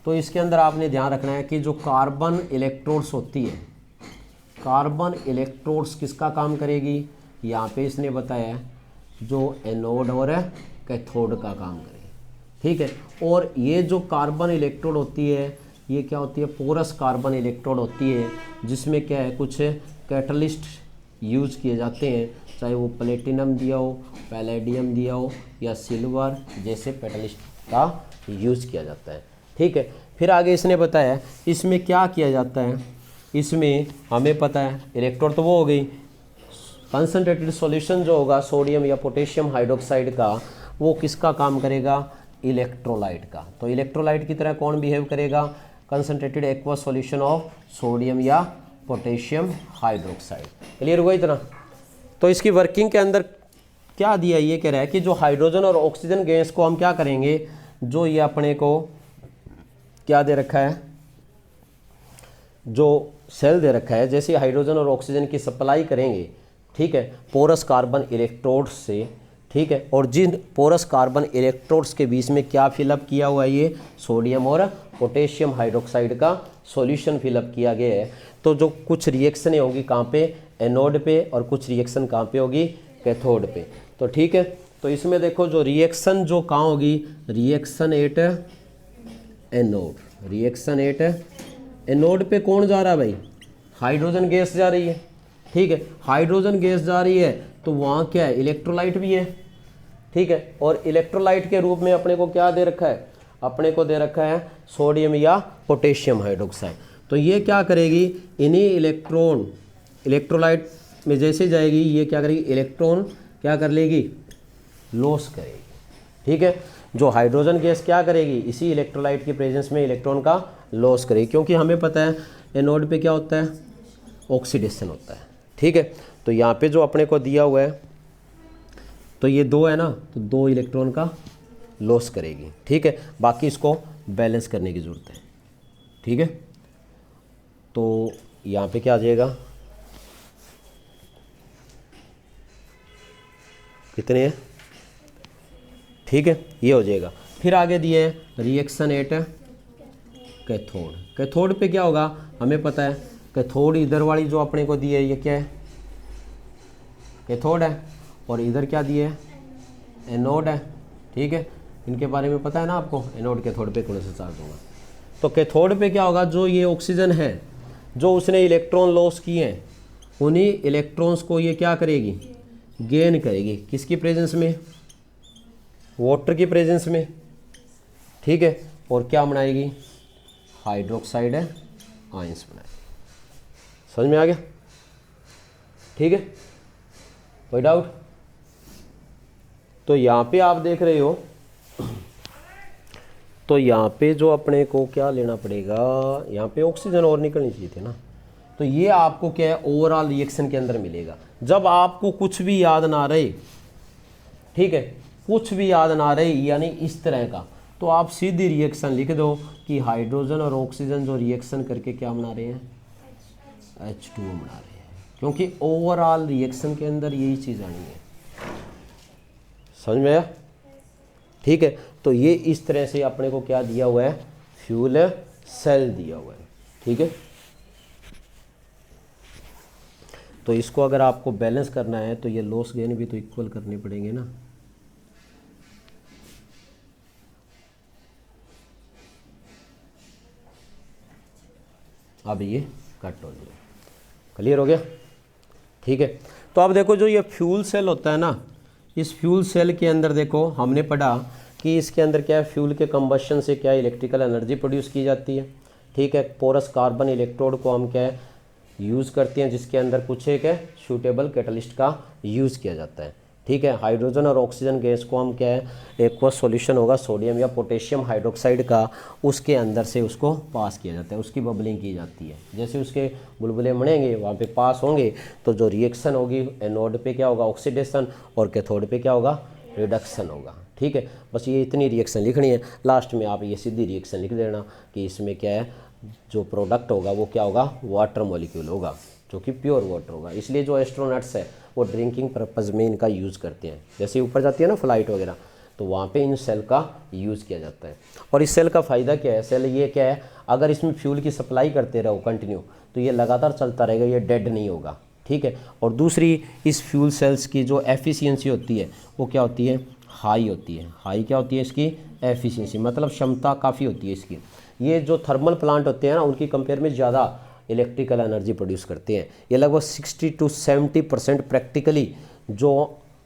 तो इसके अंदर आपने ध्यान रखना है कि जो कार्बन इलेक्ट्रोड्स होती है, कार्बन इलेक्ट्रोड्स किसका काम करेगी, यहाँ पे इसने बताया जो एनोड और कैथोड का काम करेगी, ठीक है। और ये जो कार्बन इलेक्ट्रोड होती है ये क्या होती है, पोरस कार्बन इलेक्ट्रोड होती है, जिसमें क्या है कुछ कैटलिस्ट यूज़ किए जाते हैं, चाहे वो प्लेटिनम दिया हो, पैलेडियम दिया हो या सिल्वर जैसे कैटलिस्ट का यूज़ किया जाता है, ठीक है। फिर आगे इसने बताया इसमें क्या किया जाता है, इसमें हमें पता है इलेक्ट्रोड तो वो हो गई, कंसनट्रेटेड सॉल्यूशन जो होगा सोडियम या पोटेशियम हाइड्रोक्साइड का, वो किसका काम करेगा, इलेक्ट्रोलाइट का। तो इलेक्ट्रोलाइट की तरह कौन बिहेव करेगा, concentrated aqueous solution of sodium या पोटेशियम हाइड्रोक्साइड। क्लियर हुआ इतना। तो इसकी वर्किंग के अंदर क्या दिया, ये कह रहा है कि जो हाइड्रोजन और ऑक्सीजन गैस को हम क्या करेंगे, जो ये अपने को क्या दे रखा है, जो सेल दे रखा है, जैसे हाइड्रोजन और ऑक्सीजन की सप्लाई करेंगे, ठीक है, पोरस कार्बन इलेक्ट्रोड्स से, ठीक है। और जिन पोरस कार्बन इलेक्ट्रोड्स के बीच में क्या फिलअप किया हुआ है, ये सोडियम और पोटेशियम हाइड्रोक्साइड का सॉल्यूशन फिलअप किया गया है। तो जो कुछ रिएक्शनें होंगी कहाँ पे, एनोड पे, और कुछ रिएक्शन कहाँ पे होगी, कैथोड पे। तो ठीक है, तो इसमें देखो जो रिएक्शन जो कहाँ होगी, reaction at anode, reaction at anode पे कौन जा रहा है भाई, हाइड्रोजन गैस जा रही है, ठीक है। हाइड्रोजन गैस जा रही है तो वहाँ क्या है, इलेक्ट्रोलाइट भी है, ठीक है। और इलेक्ट्रोलाइट के रूप में अपने को क्या दे रखा है, अपने को दे रखा है सोडियम या पोटेशियम हाइड्रोक्साइड। तो ये क्या करेगी, इन्हीं इलेक्ट्रॉन इलेक्ट्रोलाइट में जैसे जाएगी ये क्या करेगी, इलेक्ट्रॉन क्या कर लेगी, लॉस करेगी, ठीक है। जो हाइड्रोजन गैस क्या करेगी, इसी इलेक्ट्रोलाइट की प्रेजेंस में इलेक्ट्रॉन का लॉस करेगी, क्योंकि हमें पता है एनोड पे क्या होता है, ऑक्सीडेशन होता है, ठीक है। तो यहाँ पे जो अपने को दिया हुआ है, तो ये दो है ना, तो दो इलेक्ट्रॉन का लॉस करेगी, ठीक है। बाकी इसको बैलेंस करने की ज़रूरत है, ठीक है। तो यहाँ पे क्या आ जाएगा, कितने हैं, ठीक है, ये हो जाएगा। फिर आगे दिए रिएक्शन एट कैथोड। कैथोड पे क्या होगा हमें पता है, कैथोड इधर वाली जो अपने को दी है ये क्या है, कैथोड है, और इधर क्या दिए है, एनोड है, ठीक है। इनके बारे में पता है ना आपको, एनोड कैथोड पे कौन सा चार्ज होगा। तो कैथोड पे क्या होगा, जो ये ऑक्सीजन है जो उसने इलेक्ट्रॉन लॉस किए हैं, उन्हीं इलेक्ट्रॉन्स को ये क्या करेगी, गेन करेगी, किसकी प्रेजेंस में, वाटर की प्रेजेंस में, ठीक है। और क्या बनाएगी, हाइड्रोक्साइड आयंस बनाएगी। समझ में आ गया, ठीक है, कोई डाउट। तो यहाँ पे आप देख रहे हो, तो यहाँ पे जो अपने को क्या लेना पड़ेगा, यहाँ पे ऑक्सीजन और निकलनी चाहिए थी ना। तो ये आपको क्या है, ओवरऑल रिएक्शन के अंदर मिलेगा। जब आपको कुछ भी याद ना रहे, ठीक है, कुछ भी याद ना रहे यानी इस तरह का, तो आप सीधी रिएक्शन लिख दो कि हाइड्रोजन और ऑक्सीजन जो रिएक्शन करके क्या बना रहे हैं, H2O बना रहे हैं, क्योंकि ओवरऑल रिएक्शन के अंदर यही चीज़ आनी है। समझ में आया, ठीक है। तो ये इस तरह से अपने को क्या दिया हुआ है, फ्यूल सेल दिया हुआ है, ठीक है। तो इसको अगर आपको बैलेंस करना है तो ये लॉस गेन भी तो इक्वल करने पड़ेंगे ना। अब ये कट हो जाए, क्लियर हो गया, ठीक है। तो अब देखो जो ये फ्यूल सेल होता है ना, इस फ्यूल सेल के अंदर देखो हमने पढ़ा कि इसके अंदर क्या है, फ्यूल के कंबशन से क्या इलेक्ट्रिकल एनर्जी प्रोड्यूस की जाती है, ठीक है। पोरस कार्बन इलेक्ट्रोड को हम क्या है यूज़ करते हैं, जिसके अंदर कुछ एक है सूटेबल कैटलिस्ट का यूज़ किया जाता है, ठीक है। हाइड्रोजन और ऑक्सीजन गैस को हम क्या है, एक्वस सॉल्यूशन होगा सोडियम या पोटेशियम हाइड्रोक्साइड का, उसके अंदर से उसको पास किया जाता है, उसकी बबलिंग की जाती है। जैसे उसके बुलबुले बनेंगे वहाँ पे पास होंगे, तो जो रिएक्शन होगी एनोड पे क्या होगा, ऑक्सीडेशन, और कैथोड पे क्या होगा, रिडक्शन होगा, ठीक है। बस ये इतनी रिएक्शन लिखनी है। लास्ट में आप ये सीधी रिएक्शन लिख देना कि इसमें क्या है, जो प्रोडक्ट होगा वो क्या होगा, वाटर मॉलिक्यूल होगा, जो कि प्योर वाटर होगा। इसलिए जो एस्ट्रोनॉट्स है वो ड्रिंकिंग पर्पज़ में इनका यूज़ करते हैं। जैसे ऊपर जाती है ना फ्लाइट वगैरह, तो वहाँ पे इन सेल का यूज़ किया जाता है। और इस सेल का फ़ायदा क्या है, सेल ये क्या है, अगर इसमें फ्यूल की सप्लाई करते रहो कंटिन्यू, तो ये लगातार चलता रहेगा, ये डेड नहीं होगा, ठीक है। और दूसरी, इस फ्यूल सेल्स की जो एफिशिएंसी होती है वो क्या होती है, हाई होती है। हाई क्या होती है इसकी, एफिशिएंसी, मतलब क्षमता काफ़ी होती है इसकी। ये जो थर्मल प्लांट होते हैं ना, उनकी कंपेयर में ज़्यादा इलेक्ट्रिकल एनर्जी प्रोड्यूस करते हैं। ये लगभग 60 to 70% प्रैक्टिकली जो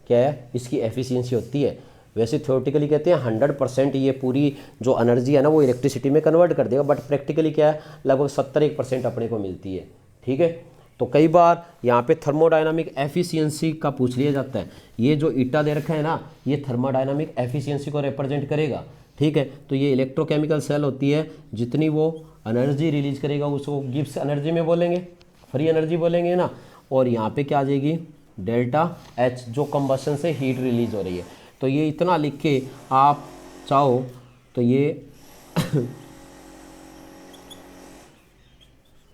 क्या है इसकी एफिशिएंसी होती है। वैसे थ्योरेटिकली कहते हैं 100% ये पूरी जो एनर्जी है ना वो इलेक्ट्रिसिटी में कन्वर्ट कर देगा, बट प्रैक्टिकली क्या है, लगभग 70% अपने को मिलती है, ठीक है। तो कई बार यहाँ पे थर्मोडायनामिक एफिशिएंसी का पूछ लिया जाता है। ये जो ईटा दे रखा है ना, ये थर्मोडायनामिक एफिशिएंसी को रिप्रेजेंट करेगा, ठीक है। तो ये इलेक्ट्रोकेमिकल सेल होती है, जितनी वो एनर्जी रिलीज करेगा उसको गिब्स एनर्जी में बोलेंगे, फ्री एनर्जी बोलेंगे ना। और यहाँ पे क्या आ जाएगी, डेल्टा एच, जो कंबशन से हीट रिलीज हो रही है। तो ये इतना लिख के आप चाहो तो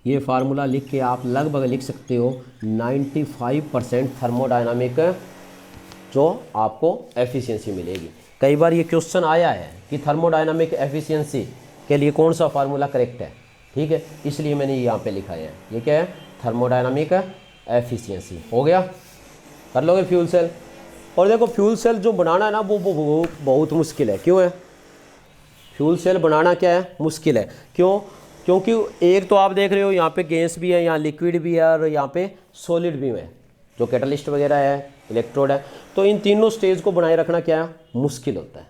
ये फार्मूला लिख के आप लगभग लिख सकते हो 95% थर्मोडायनामिक जो आपको एफिशिएंसी मिलेगी। कई बार ये क्वेश्चन आया है कि थर्मोडायनामिक एफिशिएंसी के लिए कौन सा फार्मूला करेक्ट है, ठीक है, इसलिए मैंने यहाँ पे लिखा है। ये क्या है, थर्मोडायनामिक एफिशिएंसी। हो गया, कर लोगे फ्यूल सेल। और देखो फ्यूल सेल जो बनाना है ना वो बहुत मुश्किल है। क्यों है, फ्यूल सेल बनाना क्या है, मुश्किल है। क्यों, क्योंकि एक तो आप देख रहे हो यहाँ पे गैस भी है, यहाँ लिक्विड भी है, और यहाँ पे सॉलिड भी है, जो कैटलिस्ट वगैरह है, इलेक्ट्रोड है। तो इन तीनों स्टेज को बनाए रखना क्या है, मुश्किल होता है,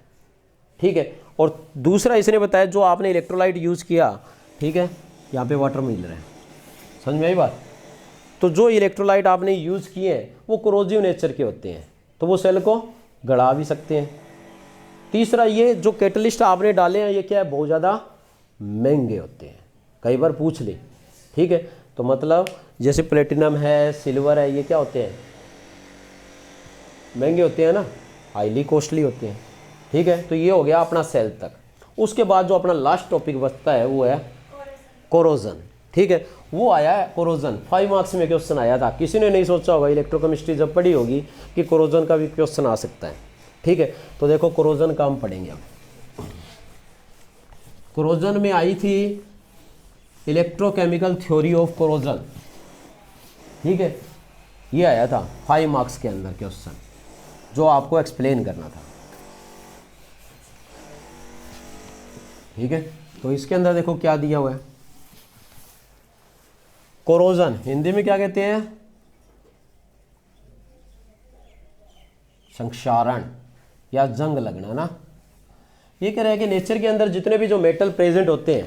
ठीक है। और दूसरा इसने बताया जो आपने इलेक्ट्रोलाइट यूज़ किया, ठीक है, यहाँ पे वाटर मिल रहा है, समझ में आई बात। तो जो इलेक्ट्रोलाइट आपने यूज़ किए हैं वो कोरोजिव नेचर के होते हैं, तो वो सेल को गड़ा भी सकते हैं। तीसरा, ये जो कैटलिस्ट आपने डाले हैं ये क्या है, बहुत ज़्यादा महंगे होते हैं, कई बार पूछ ले, ठीक है। तो मतलब जैसे प्लेटिनम है, सिल्वर है, ये क्या होते हैं, महंगे होते हैं ना, हाईली कॉस्टली होते हैं, ठीक है। तो ये हो गया अपना सेल तक। उसके बाद जो अपना लास्ट टॉपिक बचता है वो है कोरोजन। ठीक है, वो आया है कोरोजन। 5 मार्क्स में क्वेश्चन आया था, किसी ने नहीं सोचा होगा इलेक्ट्रोकेमिस्ट्री जब पढ़ी होगी कि कोरोजन का भी क्वेश्चन आ सकता है। ठीक है, तो देखो कोरोजन का हम पढ़ेंगे। अब कोरोजन में आई थी इलेक्ट्रोकेमिकल थ्योरी ऑफ कोरोजन। ठीक है, ये आया था 5 मार्क्स के अंदर क्वेश्चन, जो आपको एक्सप्लेन करना था। ठीक है, तो इसके अंदर देखो क्या दिया हुआ है। कोरोजन हिंदी में क्या कहते हैं? संक्षारण या जंग लगना ना। ये कह रहा है कि नेचर के अंदर जितने भी जो मेटल प्रेजेंट होते हैं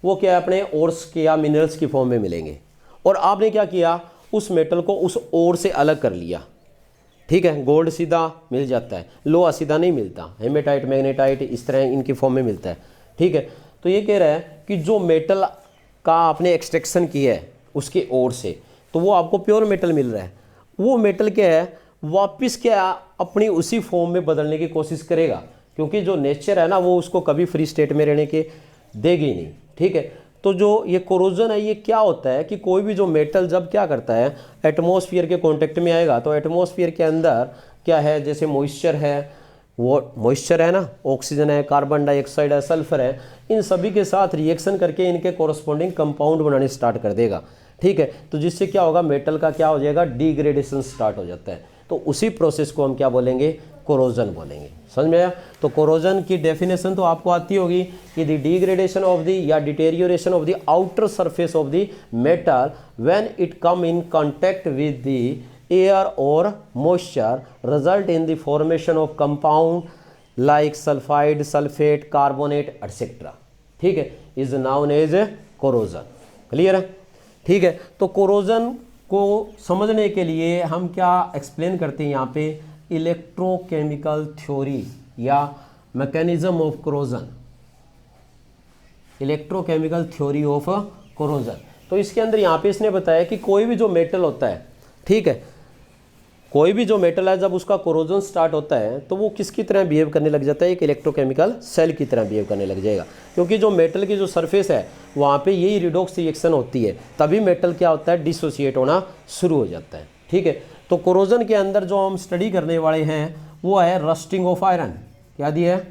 वो क्या है, अपने ओर्स के या मिनरल्स की फॉर्म में मिलेंगे, और आपने क्या किया, उस मेटल को उस ओर से अलग कर लिया। ठीक है, गोल्ड सीधा मिल जाता है, लोहा सीधा नहीं मिलता, हेमेटाइट मैग्नेटाइट इस तरह इनकी फॉर्म में मिलता है। ठीक है, तो ये कह रहा है कि जो मेटल का आपने एक्सट्रैक्शन किया है उसके ओर से, तो वो आपको प्योर मेटल मिल रहा है। वो मेटल क्या है, वापस क्या अपनी उसी फॉर्म में बदलने की कोशिश करेगा, क्योंकि जो नेचर है ना वो उसको कभी फ्री स्टेट में रहने के देगी नहीं। ठीक है, तो जो ये कोरोजन है ये क्या होता है कि कोई भी जो मेटल जब क्या करता है, एटमॉस्फेयर के कांटेक्ट में आएगा, तो एटमॉस्फेयर के अंदर क्या है, जैसे मॉइस्चर है, वो मॉइस्चर है ना, ऑक्सीजन है, कार्बन डाइऑक्साइड है, सल्फर है, इन सभी के साथ रिएक्शन करके इनके कोरस्पॉन्डिंग कंपाउंड बनाने स्टार्ट कर देगा। ठीक है, तो जिससे क्या होगा, मेटल का क्या हो जाएगा, डिग्रेडेशन स्टार्ट हो जाता है। तो उसी प्रोसेस को हम क्या बोलेंगे, कोरोजन बोलेंगे। समझ में आया? तो कोरोजन की डेफिनेशन तो आपको आती होगी कि द डिग्रेडेशन ऑफ द या deterioration of the outer surface of the metal when it come in contact with the air और moisture result in the formation of compound like sulphide, sulphate, carbonate etcetera. ठीक है, is known as corrosion. Clear है? ठीक है, तो corrosion को समझने के लिए हम क्या एक्सप्लेन करते हैं यहाँ पे, इलेक्ट्रोकेमिकल थ्योरी या mechanism of corrosion, electrochemical theory of corrosion. तो इसके अंदर यहाँ पे इसने बताया कि कोई भी जो मेटल होता है, ठीक है, कोई भी जो मेटल है जब उसका कोरोजन स्टार्ट होता है तो वो किसकी तरह बिहेव करने लग जाता है, एक इलेक्ट्रोकेमिकल सेल की तरह बिहेव करने लग जाएगा, क्योंकि जो मेटल की जो सरफेस है वहाँ पे यही रिडॉक्स रिएक्शन होती है, तभी मेटल क्या होता है, डिसोसिएट होना शुरू हो जाता है। ठीक है, तो कोरोजन के अंदर जो हम स्टडी करने वाले हैं वो है रस्टिंग ऑफ आयरन। क्या दिया है?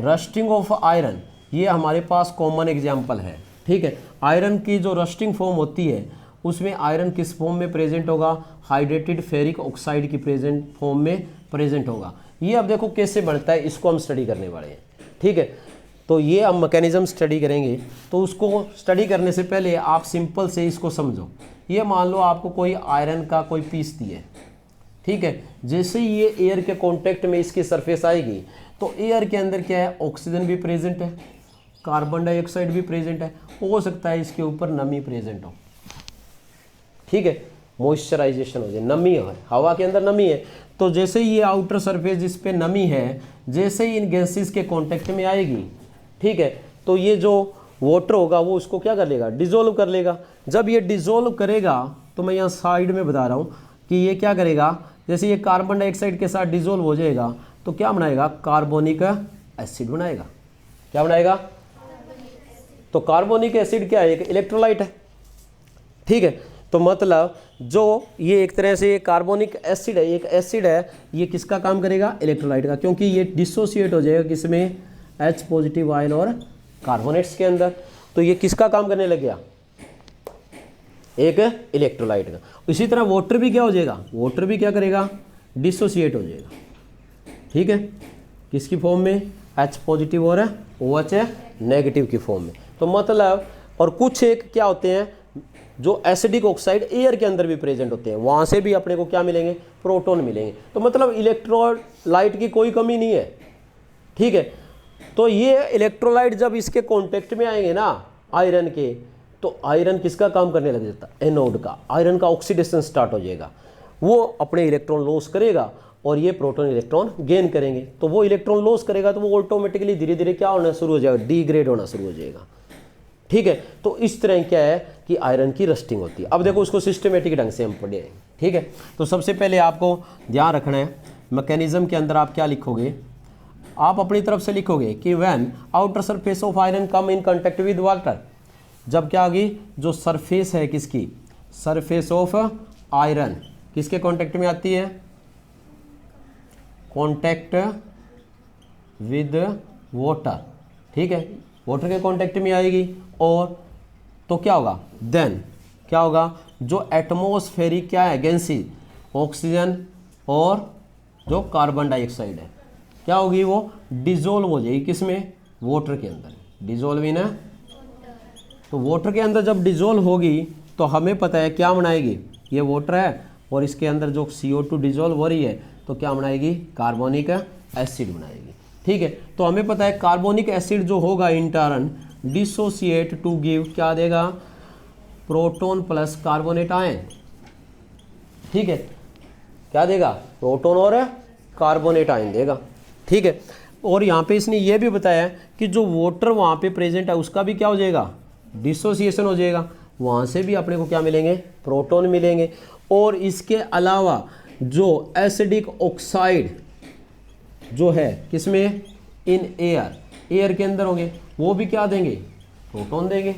Rusting of iron. ये हमारे पास कॉमन एग्जाम्पल है। ठीक है, आयरन की जो रस्टिंग फॉर्म होती है उसमें आयरन किस फॉर्म में प्रेजेंट होगा, हाइड्रेटेड फेरिक ऑक्साइड की प्रेजेंट फॉर्म में प्रेजेंट होगा। ये अब देखो कैसे बनता है, इसको हम स्टडी करने वाले हैं। ठीक है, तो ये हम मैकेनिज्म स्टडी करेंगे। तो उसको स्टडी करने से पहले आप सिंपल से इसको समझो। ये मान लो आपको कोई आयरन का कोई पीस दिए, ठीक है, जैसे ही ये एयर के कांटेक्ट में इसकी सरफेस आएगी तो एयर के अंदर क्या है, ऑक्सीजन भी प्रेजेंट है, कार्बन डाइऑक्साइड भी प्रेजेंट है, हो सकता है इसके ऊपर नमी प्रेजेंट हो। ठीक है, मॉइस्चराइजेशन हो जाए, नमी है, हवा के अंदर नमी है, तो जैसे ही ये आउटर सरफेस जिस पे नमी है, जैसे ही इन गैसेस के कांटेक्ट में आएगी, ठीक है, तो ये जो वाटर होगा वो उसको क्या कर लेगा, डिजोल्व कर लेगा। जब ये डिजोल्व करेगा तो मैं यहाँ साइड में बता रहा हूँ कि ये क्या करेगा, जैसे ये कार्बन डाइऑक्साइड के साथ डिजोल्व हो जाएगा तो क्या बनाएगा, कार्बोनिक एसिड बनाएगा। क्या बनाएगा? तो कार्बोनिक एसिड क्या है, एक इलेक्ट्रोलाइट है। ठीक है, तो मतलब जो ये एक तरह से कार्बोनिक एसिड है, एक एसिड है, ये किसका काम करेगा, इलेक्ट्रोलाइट का, क्योंकि ये डिसोसिएट हो जाएगा किसमें, H पॉजिटिव आयन और कार्बोनेट्स के अंदर। तो ये किसका काम करने लग गया, एक इलेक्ट्रोलाइट का। इसी तरह वाटर भी क्या हो जाएगा, वाटर भी क्या करेगा, डिसोसिएट हो जाएगा। ठीक है, किसकी फॉर्म में, H पॉजिटिव और OH नेगेटिव की फॉर्म में। तो मतलब, और कुछ एक क्या होते हैं जो एसिडिक ऑक्साइड एयर के अंदर भी प्रेजेंट होते हैं, वहाँ से भी अपने को क्या मिलेंगे, प्रोटॉन मिलेंगे। तो मतलब इलेक्ट्रोलाइट की कोई कमी नहीं है। ठीक है, तो ये इलेक्ट्रोलाइट जब इसके कांटेक्ट में आएंगे ना आयरन के, तो आयरन किसका काम करने लग जाता है, एनोड का। आयरन का ऑक्सीडेशन स्टार्ट हो जाएगा, वो अपने इलेक्ट्रॉन लॉस करेगा और ये प्रोटॉन इलेक्ट्रॉन गेन करेंगे। तो वो इलेक्ट्रॉन लॉस करेगा तो वो ऑटोमेटिकली धीरे धीरे क्या होना शुरू हो जाएगा, डिग्रेड होना शुरू हो जाएगा। ठीक है, तो इस तरह क्या है कि आयरन की रस्टिंग होती है। अब देखो उसको सिस्टमेटिक ढंग से हम पढ़ेंगे। ठीक है, तो सबसे पहले आपको ध्यान रखना है, मैकेनिज्म के अंदर आप क्या लिखोगे, आप अपनी तरफ से लिखोगे कि when outer surface of iron come in contact with water, जब क्या होगी, जो सरफेस है किसकी, सरफेस ऑफ आयरन किसके कांटेक्ट में आती है, कांटेक्ट विद वाटर, ठीक है, वाटर के कांटेक्ट में आएगी। और तो क्या होगा, देन क्या होगा, जो एटमॉस्फेरिक क्या है गैसेस, ऑक्सीजन और जो कार्बन डाइऑक्साइड है, क्या होगी, वो डिजोल्व हो जाएगी किसमें, वाटर के अंदर, डिजोल्व इन। तो वाटर के अंदर जब डिजोल्व होगी तो हमें पता है क्या बनाएगी, ये वाटर है और इसके अंदर जो CO2 डिजोल्व हो रही है तो क्या बनाएगी, कार्बोनिक एसिड बनाएगी, ठीक है। तो हमें पता है कार्बोनिक एसिड जो होगा in turn dissociate to give क्या देगा, प्रोटॉन प्लस कार्बोनेट आयन, ठीक है, क्या देगा, प्रोटॉन और कार्बोनेट आयन देगा, ठीक है। और यहाँ पे इसने ये भी बताया कि जो वाटर वहाँ पे प्रेजेंट है उसका भी क्या हो जाएगा, डिसोसिएशन हो जाएगा, वहाँ से भी अपने को क्या मिलेंगे, प्रोटॉन मिलेंगे। और इसके अलावा जो एसिडिक ऑक्साइड जो है किसमें, इन एयर, एयर के अंदर होंगे, वो भी क्या देंगे, प्रोटॉन देंगे।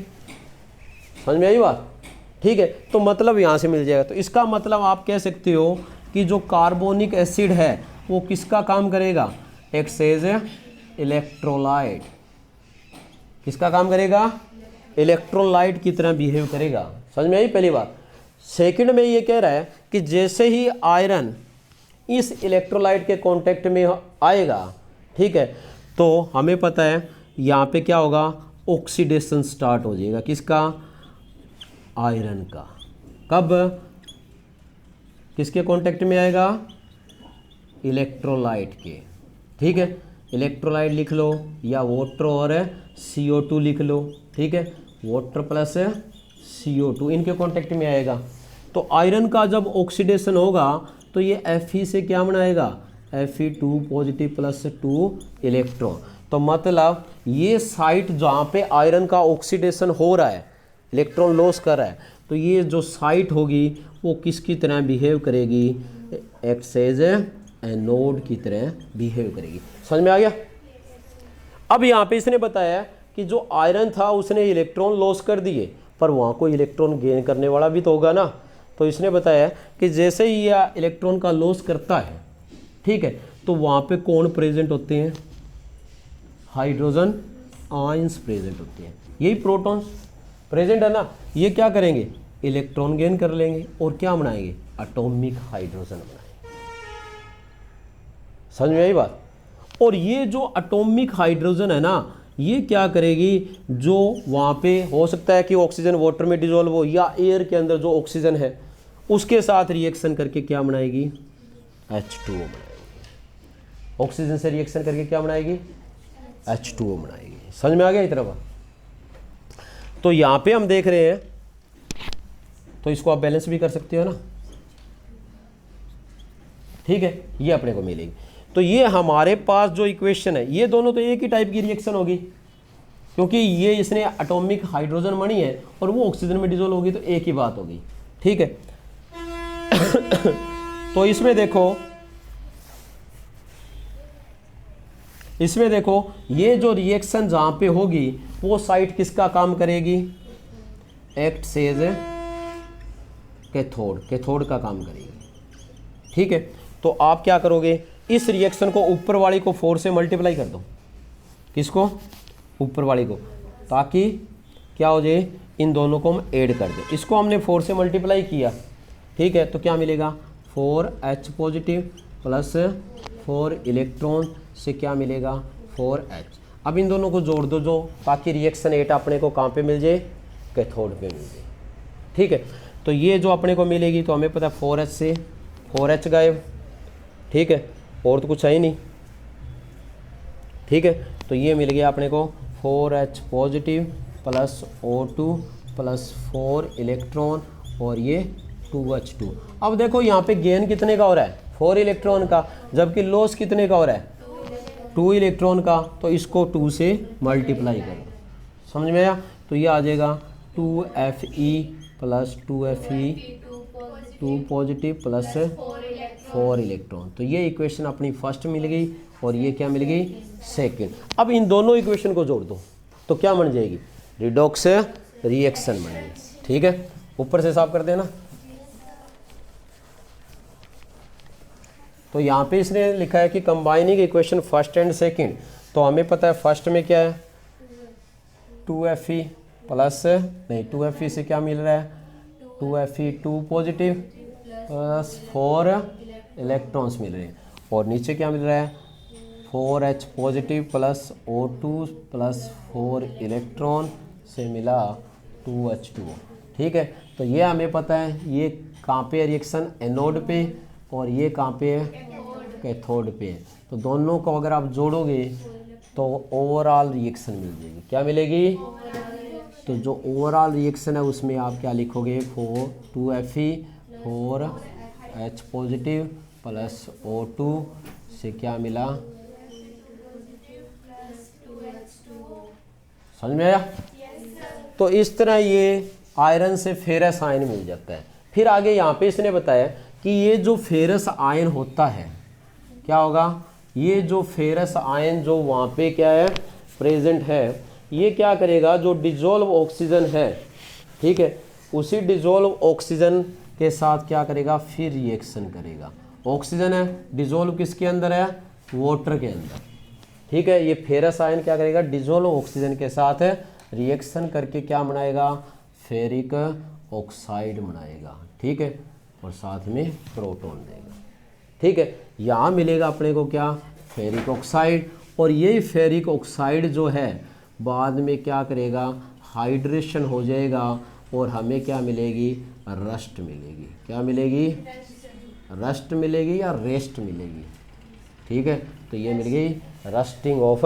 समझ में आई बात, ठीक है। तो मतलब यहाँ से मिल जाएगा। तो इसका मतलब आप कह सकते हो कि जो कार्बोनिक एसिड है वो किसका काम करेगा, एक्ट एज इलेक्ट्रोलाइट, किसका काम करेगा, इलेक्ट्रोलाइट की तरह बिहेव करेगा। समझ में आई पहली बात। सेकंड में ये कह रहा है कि जैसे ही आयरन इस इलेक्ट्रोलाइट के कांटेक्ट में आएगा, ठीक है, तो हमें पता है यहाँ पे क्या होगा, ऑक्सीडेशन स्टार्ट हो जाएगा, किसका, आयरन का। कब, किसके कांटेक्ट में आएगा, इलेक्ट्रोलाइट के, ठीक है। इलेक्ट्रोलाइट लिख लो या वाटर और CO2 लिख लो, ठीक है, वाटर प्लस CO2 इनके कांटेक्ट में आएगा। तो आयरन का जब ऑक्सीडेशन होगा तो ये Fe से क्या बनाएगा, Fe2 पॉजिटिव प्लस 2 इलेक्ट्रॉन। तो मतलब ये साइट जहाँ पे आयरन का ऑक्सीडेशन हो रहा है, इलेक्ट्रॉन लॉस कर रहा है, तो ये जो साइट होगी वो किसकी तरह बिहेव करेगी, एक्ट एज एनोड की तरह बिहेव करेगी। समझ में आ गया। अब यहाँ पे इसने बताया कि जो आयरन था उसने इलेक्ट्रॉन लॉस कर दिए, पर वहाँ कोई इलेक्ट्रॉन गेन करने वाला भी तो होगा ना। तो इसने बताया कि जैसे ही यह इलेक्ट्रॉन का लॉस करता है, ठीक है, तो वहाँ पे कौन प्रेजेंट होते हैं, हाइड्रोजन आयंस प्रेजेंट होते हैं, यही प्रोटॉन्स प्रेजेंट है ना। ये क्या करेंगे, इलेक्ट्रॉन गेन कर लेंगे और क्या बनाएंगे, एटॉमिक हाइड्रोजन बनाएंगे। समझ में आई बात। और ये जो एटॉमिक हाइड्रोजन है ना, ये क्या करेगी, जो वहाँ पे हो सकता है कि ऑक्सीजन वाटर में डिजोल्व हो या एयर के अंदर जो ऑक्सीजन है उसके साथ रिएक्शन करके क्या बनाएगी, H2O बनाएगी। ऑक्सीजन से रिएक्शन करके क्या बनाएगी, H2O बनाएगी। समझ में आ गया इस तरफ। तो यहाँ पे हम देख रहे हैं, तो इसको आप बैलेंस भी कर सकते हो ना, ठीक है, ये अपने को मिलेगी। तो ये हमारे पास जो इक्वेशन है, ये दोनों तो एक ही टाइप की रिएक्शन होगी, क्योंकि ये इसने एटॉमिक हाइड्रोजन बनी है और वो ऑक्सीजन में डिसॉल्व होगी, तो एक ही बात होगी, ठीक है। तो इसमें देखो ये जो रिएक्शन जहां पे होगी वो साइट किसका काम करेगी, एक्ट एज कैथोड का काम करेगी, ठीक है। तो आप क्या करोगे, इस रिएक्शन को ऊपर वाली को 4 से मल्टीप्लाई कर दो, किसको, ऊपर वाली को, ताकि क्या हो जाए, इन दोनों को हम ऐड कर दें। इसको हमने 4 से मल्टीप्लाई किया, ठीक है, तो क्या मिलेगा, 4H पॉजिटिव प्लस 4 इलेक्ट्रॉन से क्या मिलेगा, 4H। अब इन दोनों को जोड़ दो, जो ताकि रिएक्शन एट अपने को कहाँ पे मिल जाए, कैथोड पे मिल जाए, ठीक है। तो ये जो अपने को मिलेगी, तो हमें पता है 4H से 4H गायब, ठीक है, और तो कुछ है ही नहीं, ठीक है। तो ये मिल गया अपने को 4H positive plus O2 plus 4 electron और ये 2H2। अब देखो यहाँ पे गेन कितने का हो रहा है, 4 इलेक्ट्रॉन का, जबकि लॉस कितने का हो रहा है, 2 इलेक्ट्रॉन का। तो इसको 2 से मल्टीप्लाई कर दो, समझ में आया। तो ये आ जाएगा 2Fe plus 2Fe 2 positive plus 4 electron. तो ये इक्वेशन अपनी फर्स्ट मिल गई और ये क्या मिल गई, सेकंड। अब इन दोनों इक्वेशन को जोड़ दो तो क्या बन जाएगी, रिडॉक्स रिएक्शन बनेगी। ठीक है, ऊपर से साफ कर देना। तो यहाँ पे इसने लिखा है कि combining equation first and second, तो हमें पता है फर्स्ट में क्या है 2Fe प्लस नहीं 2Fe से क्या मिल रहा है 2Fe 2 पॉजिटिव प्लस 4 इलेक्ट्रॉन्स मिल रहे हैं, और नीचे क्या मिल रहा है 4H positive plus O2 plus 4 electron से मिला 2H2O। ठीक है, तो ये हमें पता है ये कहाँ पे रिएक्शन एनोड पे, और ये कहाँ पे है कैथोड पे है। तो दोनों को अगर आप जोड़ोगे तो ओवरऑल रिएक्शन मिल जाएगी। क्या मिलेगी? तो जो ओवरऑल रिएक्शन है उसमें आप क्या लिखोगे 2Fe 4H positive plus O2 से क्या मिला, समझ में आया? तो इस तरह ये आयरन से फेरस आयन मिल जाता है। फिर आगे यहाँ पे इसने बताया कि ये जो फेरस आयन होता है क्या होगा, ये जो फेरस आयन जो वहाँ पे क्या है प्रेजेंट है, ये क्या करेगा जो डिजोल्व ऑक्सीजन है, ठीक है, उसी डिजोल्व ऑक्सीजन के साथ क्या करेगा फिर रिएक्शन करेगा। ऑक्सीजन है, डिजोल्व किसके अंदर है, वाटर के अंदर। ठीक है, ये फेरस आयन क्या करेगा डिजोल्व ऑक्सीजन के साथ रिएक्शन करके क्या बनाएगा, फेरिक ऑक्साइड बनाएगा। ठीक है, और साथ में प्रोटॉन देगा। ठीक है, यहाँ मिलेगा अपने को क्या फेरिक ऑक्साइड, और ये फेरिक ऑक्साइड जो है बाद में क्या करेगा हाइड्रेशन हो जाएगा, और हमें क्या मिलेगी रस्ट मिलेगी। क्या मिलेगी? रस्ट मिलेगी या रेस्ट मिलेगी। ठीक है, तो ये मिल गई रस्टिंग ऑफ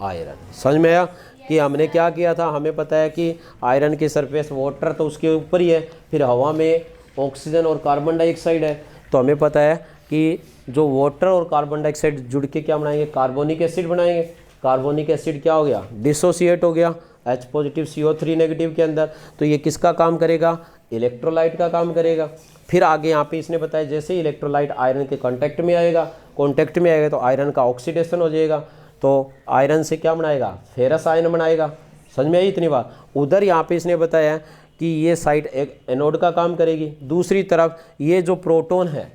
आयरन। समझ में आया कि हमने क्या किया था, हमें पता है कि आयरन की सरफेस वाटर तो उसके ऊपर ही है, फिर हवा में ऑक्सीजन और कार्बन डाइऑक्साइड है, तो हमें पता है कि जो वाटर और कार्बन डाइऑक्साइड जुड़ के क्या बनाएंगे कार्बोनिक एसिड बनाएंगे। कार्बोनिक एसिड क्या हो गया डिसोसिएट हो गया H पॉजिटिव CO3 नेगेटिव के अंदर, तो ये किसका काम करेगा इलेक्ट्रोलाइट का काम करेगा। फिर आगे यहाँ पे इसने बताया जैसे ही इलेक्ट्रोलाइट आयरन के कांटेक्ट में आएगा तो आयरन का ऑक्सीडेशन हो जाएगा, तो आयरन से क्या बनाएगा फेरस आयन बनाएगा। समझ में आई इतनी बात। उधर यहाँ पे इसने बताया कि ये साइड एक एनोड का काम करेगी, दूसरी तरफ ये जो प्रोटॉन है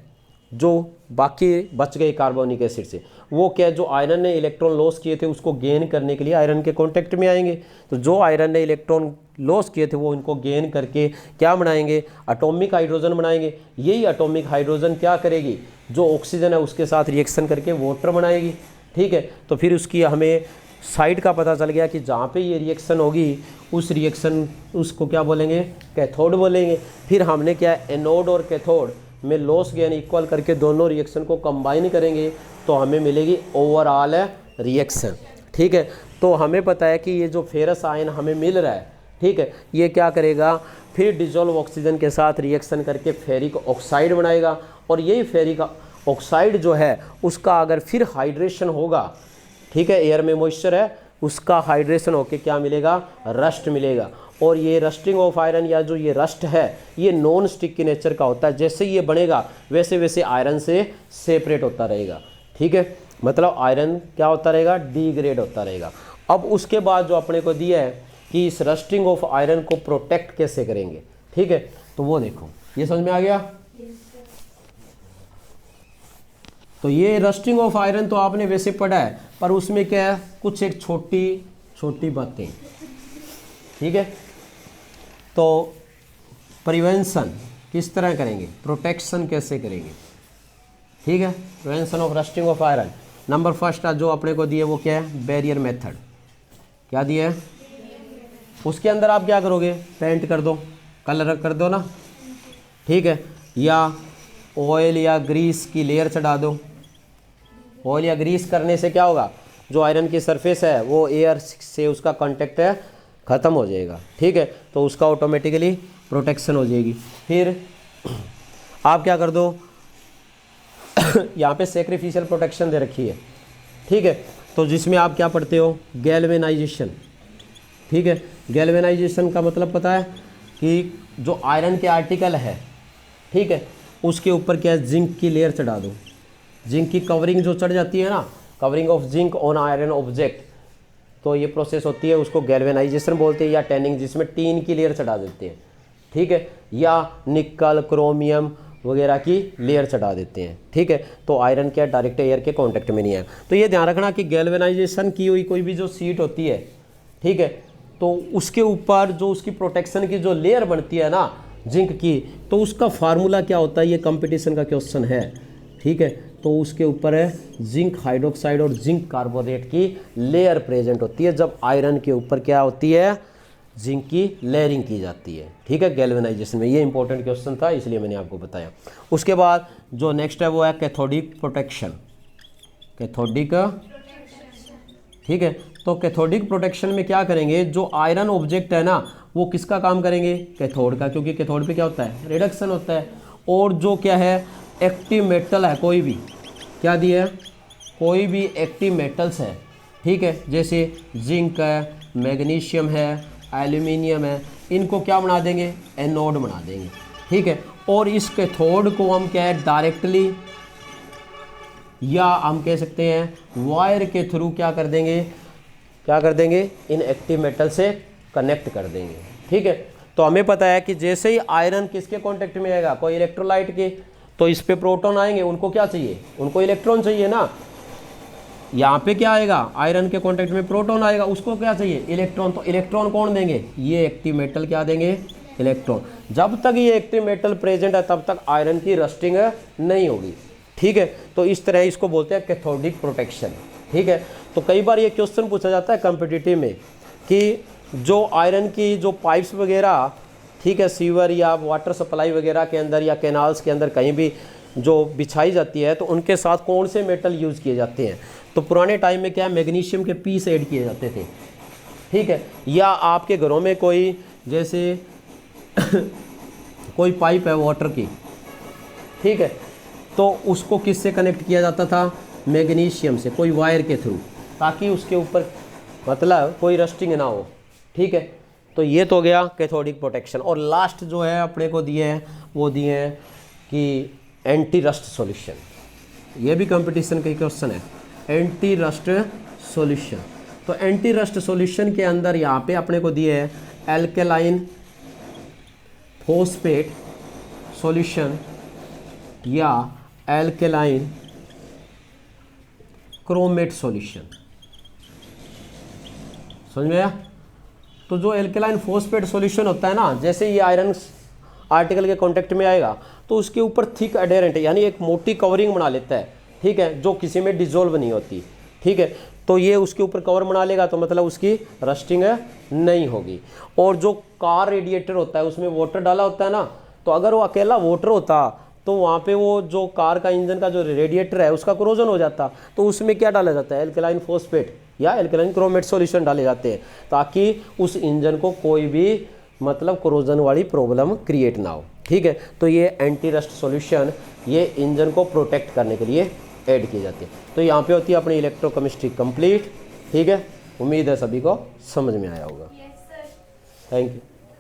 जो बाकी बच गए कार्बोनिक एसिड से, वो क्या जो आयरन ने इलेक्ट्रॉन लॉस किए थे उसको गेन करने के लिए आयरन के कांटेक्ट में आएंगे। तो जो आयरन ने इलेक्ट्रॉन लॉस किए थे वो इनको गेन करके क्या बनाएंगे एटॉमिक हाइड्रोजन बनाएंगे। यही एटॉमिक हाइड्रोजन क्या करेगी जो ऑक्सीजन है उसके साथ रिएक्शन करके वाटर बनाएगी। ठीक है, तो फिर उसकी हमें साइड का पता चल गया कि जहाँ पे ये रिएक्शन होगी उस रिएक्शन उसको क्या बोलेंगे कैथोड बोलेंगे। फिर हमने क्या एनोड और कैथोड में लॉस गेन इक्वल करके दोनों रिएक्शन को कंबाइन करेंगे तो हमें मिलेगी ओवरऑल रिएक्शन। ठीक है, तो हमें पता है कि ये जो फेरस आयन हमें मिल रहा है, ठीक है, ये क्या करेगा फिर डिजोल्व ऑक्सीजन के साथ रिएक्शन करके फेरिक ऑक्साइड बनाएगा, और यही फेरिक ऑक्साइड जो है उसका अगर फिर हाइड्रेशन होगा, ठीक है, एयर में मॉइस्चर है उसका हाइड्रेशन होके क्या मिलेगा रस्ट मिलेगा। और ये रस्टिंग ऑफ आयरन या जो ये रस्ट है ये नॉन स्टिक की नेचर का होता है, जैसे ये बनेगा वैसे वैसे आयरन से सेपरेट होता रहेगा। ठीक है, मतलब आयरन क्या होता रहेगा डिग्रेड होता रहेगा। अब उसके बाद जो अपने को दिया है कि इस रस्टिंग ऑफ आयरन को प्रोटेक्ट कैसे करेंगे, ठीक है, तो वो देखो ये समझ में आ गया। तो ये रस्टिंग ऑफ आयरन तो आपने वैसे पढ़ा है, पर उसमें क्या है कुछ एक छोटी छोटी बातें। ठीक है, तो प्रिवेंशन किस तरह करेंगे, प्रोटेक्शन कैसे करेंगे। ठीक है, prevention of rusting of iron number first जो अपने को दिए वो क्या है बैरियर मेथड। क्या दिया है उसके अंदर आप क्या करोगे पेंट कर दो, कलर कर दो ना, ठीक है, या ऑयल या ग्रीस की लेयर चढ़ा दो। ऑयल या ग्रीस करने से क्या होगा जो आयरन की सरफेस है वो एयर से उसका कांटेक्ट है ख़त्म हो जाएगा। ठीक है, तो उसका ऑटोमेटिकली प्रोटेक्शन हो जाएगी। फिर आप क्या कर दो यहाँ पे सैक्रिफिशियल प्रोटेक्शन दे रखी है। ठीक है, तो जिसमें आप क्या पढ़ते हो गैल्वेनाइजेशन। ठीक है, गैल्वेनाइजेशन का मतलब पता है कि जो आयरन के आर्टिकल है, ठीक है, उसके ऊपर क्या है जिंक की लेयर चढ़ा दो। जिंक की कवरिंग जो चढ़ जाती है ना, covering of zinc on iron object, तो ये प्रोसेस होती है, उसको गैल्वेनाइजेशन बोलते हैं या टैनिंग, जिसमें टीन की लेयर चढ़ा देते हैं, ठीक है, या निकल क्रोमियम वगैरह की लेयर चढ़ा देते हैं, ठीक है। तो आयरन क्या डायरेक्ट एयर के कांटेक्ट में नहीं है। तो ये ध्यान रखना कि गैल्वेनाइजेशन की हुई कोई भी जो शीट होती है, ठीक है, तो उसके ऊपर जो उसकी प्रोटेक्शन की जो लेयर बनती है ना जिंक की, तो उसका फार्मूला क्या होता है, ये कंपटीशन का क्वेश्चन है, ठीक है। तो उसके ऊपर है जिंक हाइड्रोक्साइड और जिंक कार्बोनेट की लेयर प्रेजेंट होती है जब आयरन के ऊपर क्या होती है, जिंक की लेयरिंग की जाती है, ठीक है, गैल्वेनाइजेशन में। ये इंपॉर्टेंट क्वेश्चन था इसलिए मैंने आपको बताया। उसके बाद जो नेक्स्ट है वो है कैथोडिक प्रोटेक्शन, कैथोडिक, ठीक है। तो कैथोडिक प्रोटेक्शन में क्या करेंगे, जो आयरन ऑब्जेक्ट है ना वो किसका काम करेंगे, कैथोड का, क्योंकि कैथोड पे क्या होता है, रिडक्शन होता है। और जो क्या है एक्टिव मेटल है, कोई भी क्या दिया है, कोई भी एक्टिव मेटल्स है, ठीक है, जैसे जिंक है, मैग्नीशियम है, एल्यूमिनियम है, इनको क्या बना देंगे, एनोड बना देंगे, ठीक है। और इस कैथोड को हम क्या है डायरेक्टली या हम कह सकते हैं वायर के थ्रू क्या कर देंगे, क्या कर देंगे, इन एक्टिव मेटल से कनेक्ट कर देंगे, ठीक है। तो हमें पता है कि जैसे ही आयरन किसके कांटेक्ट में आएगा, कोई इलेक्ट्रोलाइट के, तो इस पे प्रोटॉन आएंगे, उनको क्या चाहिए, उनको इलेक्ट्रॉन चाहिए ना। यहाँ पे क्या आएगा, आयरन के कांटेक्ट में प्रोटॉन आएगा, उसको क्या चाहिए, इलेक्ट्रॉन। तो इलेक्ट्रॉन कौन देंगे, ये एक्टिव मेटल क्या देंगे, इलेक्ट्रॉन। जब तक ये एक्टिव मेटल प्रेजेंट है तब तक आयरन की रस्टिंग नहीं होगी, ठीक है। तो इस तरह इसको बोलते हैं कैथोडिक प्रोटेक्शन, ठीक है। तो कई बार ये क्वेश्चन पूछा जाता है कॉम्पिटिटिव में कि जो आयरन की जो पाइप्स वगैरह, ठीक है, सीवर या वाटर सप्लाई वगैरह के अंदर या कैनाल्स के अंदर कहीं भी जो बिछाई जाती है, तो उनके साथ कौन से मेटल यूज़ किए जाते हैं। तो पुराने टाइम में क्या है, मैग्नीशियम के पीस ऐड किए जाते थे, ठीक है। या आपके घरों में कोई जैसे कोई पाइप है वाटर की, ठीक है, तो उसको किससे कनेक्ट किया जाता था, मैग्नीशियम से, कोई वायर के थ्रू, ताकि उसके ऊपर मतलब कोई रस्टिंग ना हो, ठीक है। तो ये तो गया कैथोडिक प्रोटेक्शन। और लास्ट जो है अपने को दिए हैं वो दिए हैं कि एंटी रस्ट सॉल्यूशन, ये भी कंपटीशन का क्वेश्चन है, एंटी रस्ट सॉल्यूशन। तो एंटी रस्ट सॉल्यूशन के अंदर यहाँ पे अपने को दिए है एल्केलाइन फॉस्फेट सॉल्यूशन या एल्केलाइन क्रोमेट सॉल्यूशन, समझ में आया। तो जो एल्केलाइन फॉस्फेट सॉल्यूशन होता है ना, जैसे ये आयरन आर्टिकल के कांटेक्ट में आएगा तो उसके ऊपर थिक एडेरेंट यानी एक मोटी कवरिंग बना लेता है, ठीक है, जो किसी में डिजोल्व नहीं होती, ठीक है। तो ये उसके ऊपर कवर बना लेगा तो मतलब उसकी रस्टिंग नहीं होगी। और जो कार रेडिएटर होता है उसमें वाटर डाला होता है ना, तो अगर वो अकेला वाटर होता तो वहाँ पे वो जो कार का इंजन का जो रेडिएटर है उसका क्रोजन हो जाता। तो उसमें क्या डाला जाता है, एल्केलाइन फॉस्फेट या एल्केलाइन क्रोमेट सॉल्यूशन डाले जाते हैं, ताकि उस इंजन को कोई भी मतलब क्रोजन वाली प्रॉब्लम क्रिएट ना हो, ठीक है। तो ये एंटी रस्ट सॉल्यूशन ये इंजन को प्रोटेक्ट करने के लिए ऐड किए जाते हैं। तो यहाँ पे होती है अपनी इलेक्ट्रोकेमिस्ट्री कंप्लीट, ठीक है। उम्मीद है सभी को समझ में आया होगा। Thank you.